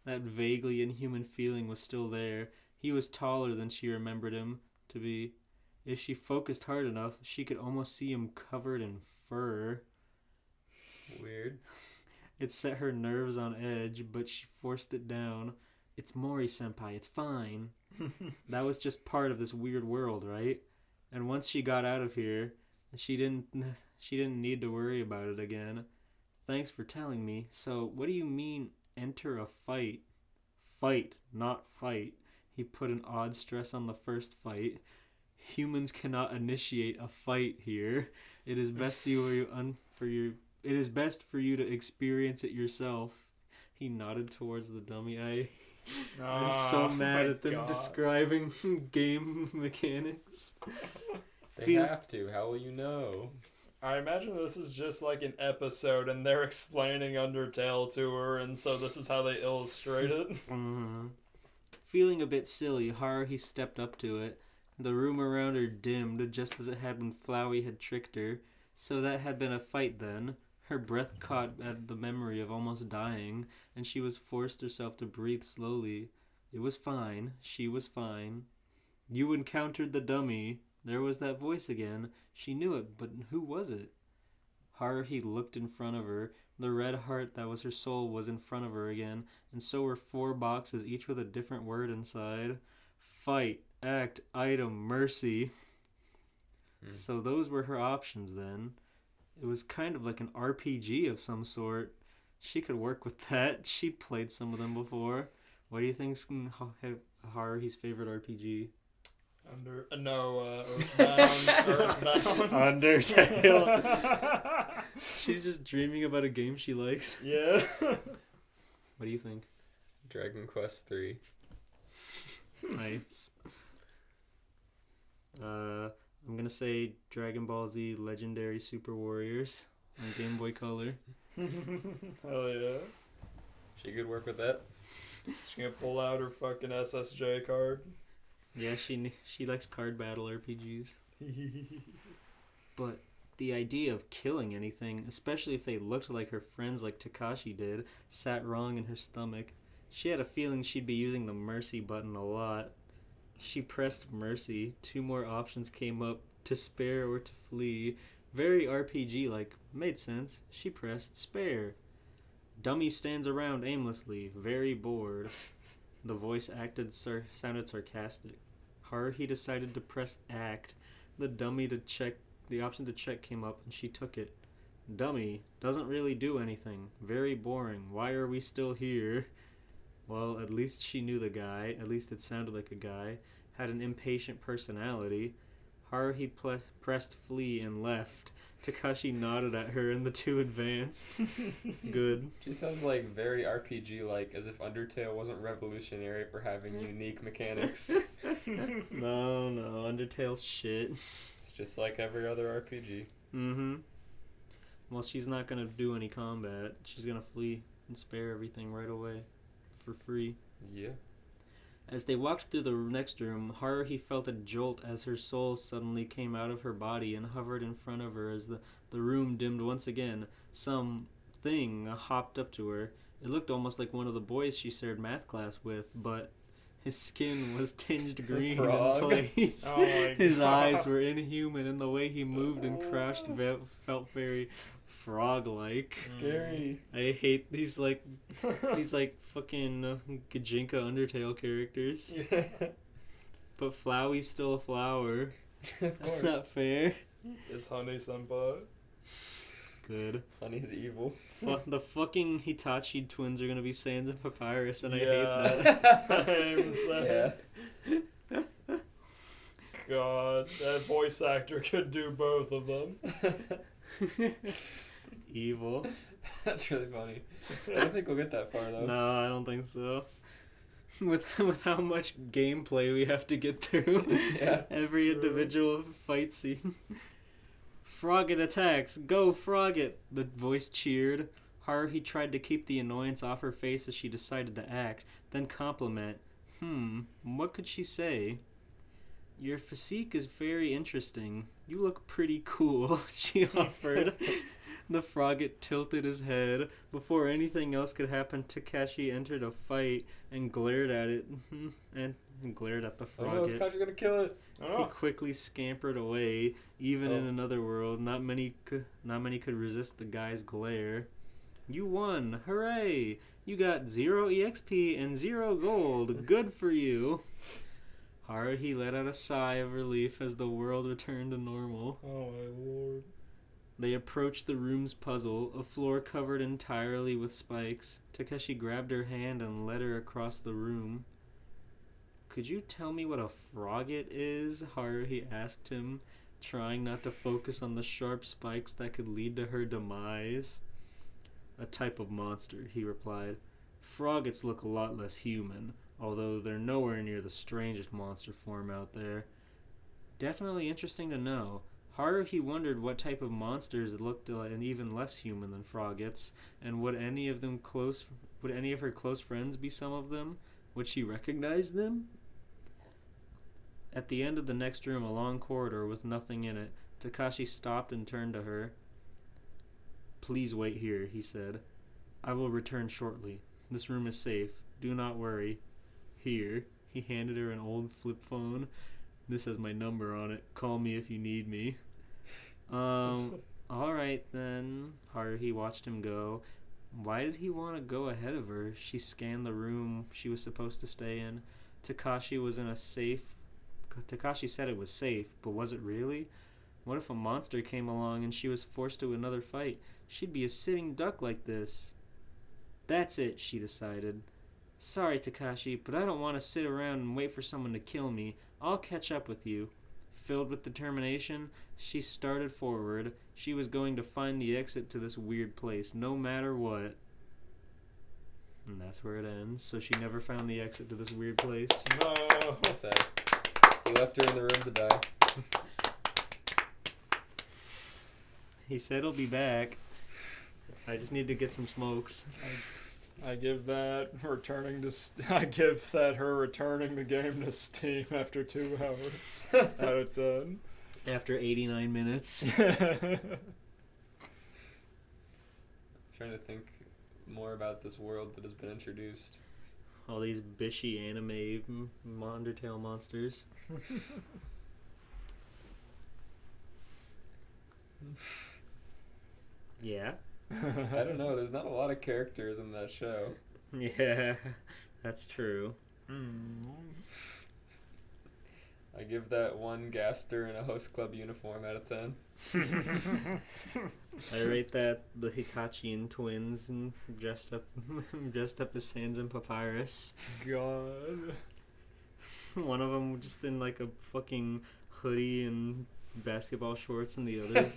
That vaguely inhuman feeling was still there. He was taller than she remembered him to be. If she focused hard enough, she could almost see him covered in fur. Weird. It set her nerves on edge, but she forced it down. It's Mori-senpai, it's fine. That was just part of this weird world, right? And once she got out of here, she didn't need to worry about it again. Thanks for telling me. So, what do you mean, enter a fight? Fight, not fight. He put an odd stress on the first fight. Humans cannot initiate a fight here. It is best it is best for you to experience it yourself. He nodded towards the dummy. I'm so mad at them describing game mechanics. They have to. How will you know? I imagine this is just like an episode and they're explaining Undertale to her, and so this is how they illustrate it. Mm-hmm. Feeling a bit silly, Haruhi stepped up to it. The room around her dimmed, just as it had when Flowey had tricked her. So that had been a fight then. Her breath caught at the memory of almost dying, and she was forced herself to breathe slowly. It was fine. She was fine. You encountered the dummy. There was that voice again. She knew it, but who was it? Haruhi looked in front of her. The red heart that was her soul was in front of her again, and so were 4 boxes, each with a different word inside. Fight, act, item, mercy. So those were her options then. It was kind of like an RPG of some sort. She could work with that. She'd played some of them before. What do you think's Haruhi's favorite RPG? Earthbound. Undertale. She's just dreaming about a game she likes. Yeah. What do you think? Dragon Quest 3. Nice. I'm gonna say Dragon Ball Z Legendary Super Warriors on Game Boy Color. Hell yeah. She could work with that. She's gonna pull out her fucking SSJ card. Yeah, she likes card battle RPGs. But the idea of killing anything, especially if they looked like her friends like Takashi did, sat wrong in her stomach. She had a feeling she'd be using the mercy button a lot. She pressed mercy. 2 more options came up, to spare or to flee. Very RPG-like. Made sense. She pressed spare. Dummy stands around aimlessly, very bored. The voice sounded sarcastic. Haruhi decided to press act. The option to check came up, and she took it. Dummy. Doesn't really do anything. Very boring. Why are we still here? Well, at least she knew the guy. At least it sounded like a guy. Had an impatient personality. Haruhi pressed flee and left. Takashi nodded at her and the two advanced. Good. She sounds like very RPG-like, as if Undertale wasn't revolutionary for having unique mechanics. No, Undertale's shit. It's just like every other RPG. Mm-hmm. Well, she's not gonna do any combat. She's gonna flee and spare everything right away. For free. Yeah. As they walked through the next room, Haruhi felt a jolt as her soul suddenly came out of her body and hovered in front of her as the room dimmed once again. Some thing hopped up to her. It looked almost like one of the boys she shared math class with, but his skin was tinged green in place. Oh my His God. eyes were inhuman, and the way he moved and crouched felt very frog-like. Scary. I hate these like fucking Gajinka Undertale characters. Yeah. But Flowey's still a flower. Of That's course. not fair. It's Honey Senpai. Good. Honey's evil. The fucking Hitachi twins are gonna be Sans and Papyrus, and I Yeah. hate that. Same. Yeah. God, that voice actor could do both of them. Evil. That's really funny. I don't think we'll get that far, though. No, I don't think so. With how much gameplay we have to get through. Yeah. Every individual fight scene. Frogget attacks! Go Frogget! The voice cheered. Haruhi tried to keep the annoyance off her face as she decided to act, then compliment. What could she say? Your physique is very interesting. You look pretty cool, she offered. The Frogget tilted his head. Before anything else could happen, Takashi entered a fight and glared at it. And glared at the Oh no, Frogget. Takachi's gonna kill it. He quickly scampered away. Even in another world, not many could resist the guy's glare. You won! Hooray! You got 0 EXP and 0 gold. Good for you. Haruhi let out a sigh of relief as the world returned to normal. Oh my lord. They approached the room's puzzle, a floor covered entirely with spikes. Takeshi grabbed her hand and led her across the room. Could you tell me what a frogget is? Haruhi asked him, trying not to focus on the sharp spikes that could lead to her demise. A type of monster, he replied. Froggets look a lot less human, although they're nowhere near the strangest monster form out there. Definitely interesting to know. Haruhi wondered what type of monsters looked like and even less human than Froggets, and would any of her close friends be some of them? Would she recognize them? At the end of the next room, a long corridor with nothing in it, Takashi stopped and turned to her. Please wait here, he said. I will return shortly. This room is safe. Do not worry. Here. He handed her an old flip phone. This has my number on it. Call me if you need me. Alright then. Haruhi watched him go. Why did he want to go ahead of her? She scanned the room she was supposed to stay in. Takashi said it was safe, but was it really? What if a monster came along and she was forced to another fight? She'd be a sitting duck like this. That's it, she decided. Sorry, Takashi, but I don't want to sit around and wait for someone to kill me. I'll catch up with you. Filled with determination, she started forward. She was going to find the exit to this weird place, no matter what. And that's where it ends. So she never found the exit to this weird place. No. Sad. He left her in the room to die. He said he'll be back. I just need to get some smokes. I give that her returning the game to Steam after 2 hours out of 10. After 89 minutes. Trying to think more about this world that has been introduced. All these bishy anime Undertale monsters. Yeah? I don't know. There's not a lot of characters in that show. Yeah, that's true. I give that one Gaster in a host club uniform out of 10. I rate that the Hitachian twins and dressed up as Sans and Papyrus. God. One of them just in like a fucking hoodie and basketball shorts, and the others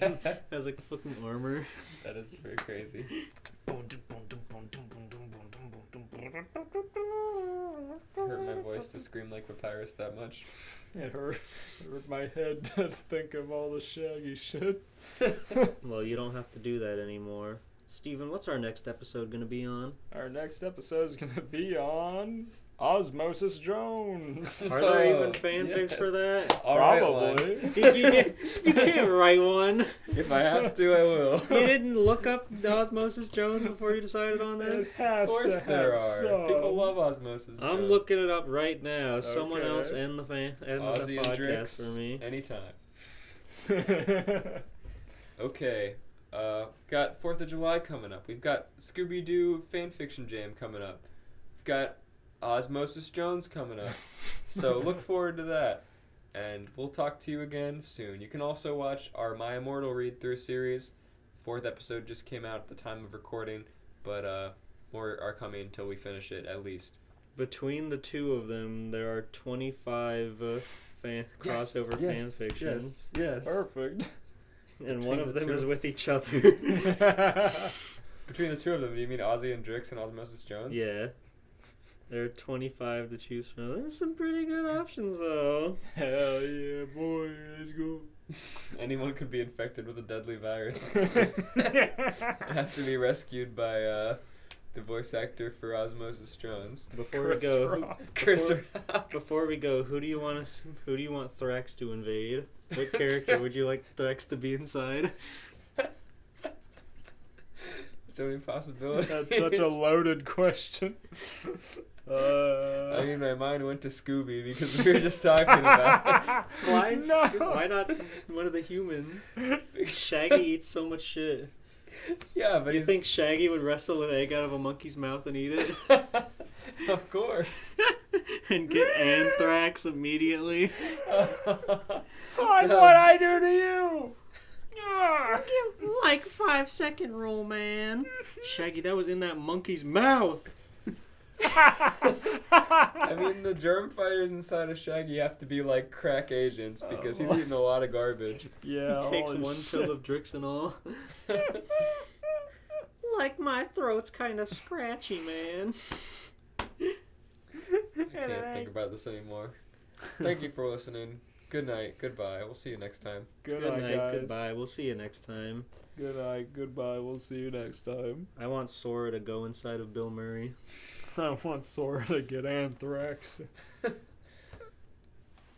has like fucking armor. That is very crazy. Hurt my voice to scream like Papyrus that much. It hurt my head to think of all the Shaggy shit. Well, you don't have to do that anymore. Steven, what's our next episode gonna be on? Our next episode is gonna be on Osmosis Jones. Are there even fanfics for that? Probably. You can't write one. If I have to, I will. You didn't look up the Osmosis Jones before you decided on this? It has Of course to there have are. some. People love Osmosis I'm Jones. looking it up right now. Someone Okay. else end the Ozzy and podcast Drix, for me. anytime. Okay. Got 4th of July coming up. We've got Scooby-Doo Fanfiction Jam coming up. We've got Osmosis Jones coming up. So look forward to that. And we'll talk to you again soon. You can also watch our My Immortal read-through series. 4th episode just came out at the time of recording, but more are coming until we finish it, at least. Between the two of them, there are 25 crossover fanfictions. Yes. Perfect. And Between one of the them two. is with each other. Between the two of them, do you mean Ozzy and Drix and Osmosis Jones? Yeah. There are 25 to choose from. There's some pretty good options, though. Hell yeah, boy, let's go. Anyone could be infected with a deadly virus and have to be rescued by the voice actor for Osmosis Jones. Before Chris we go, Rock. Chris Rock. before we go, who do you want Thrax to invade? What character would you like Thrax to be inside? So many possibilities. That's such a loaded question. I mean, my mind went to Scooby because we were just talking about it. Why not one of the humans? Shaggy eats so much shit. Yeah, but You he's- think Shaggy would wrestle an egg out of a monkey's mouth and eat it? Of course. And get anthrax immediately? What I do to you? Like 5-second rule, man. Shaggy, that was in that monkey's mouth. I mean, the germ fighters inside of Shaggy have to be like crack agents because he's eating a lot of garbage. Yeah, He takes holy one shit. pill of Drixenol. Like my throat's kind of scratchy, man. I can't think about this anymore. Thank you for listening. Good night. Goodbye. We'll see you next time. Good Good night, night, guys. goodbye. We'll see you next time. Good night, goodbye. We'll see you next time. I want Sora to go inside of Bill Murray. I want Sora to get anthrax.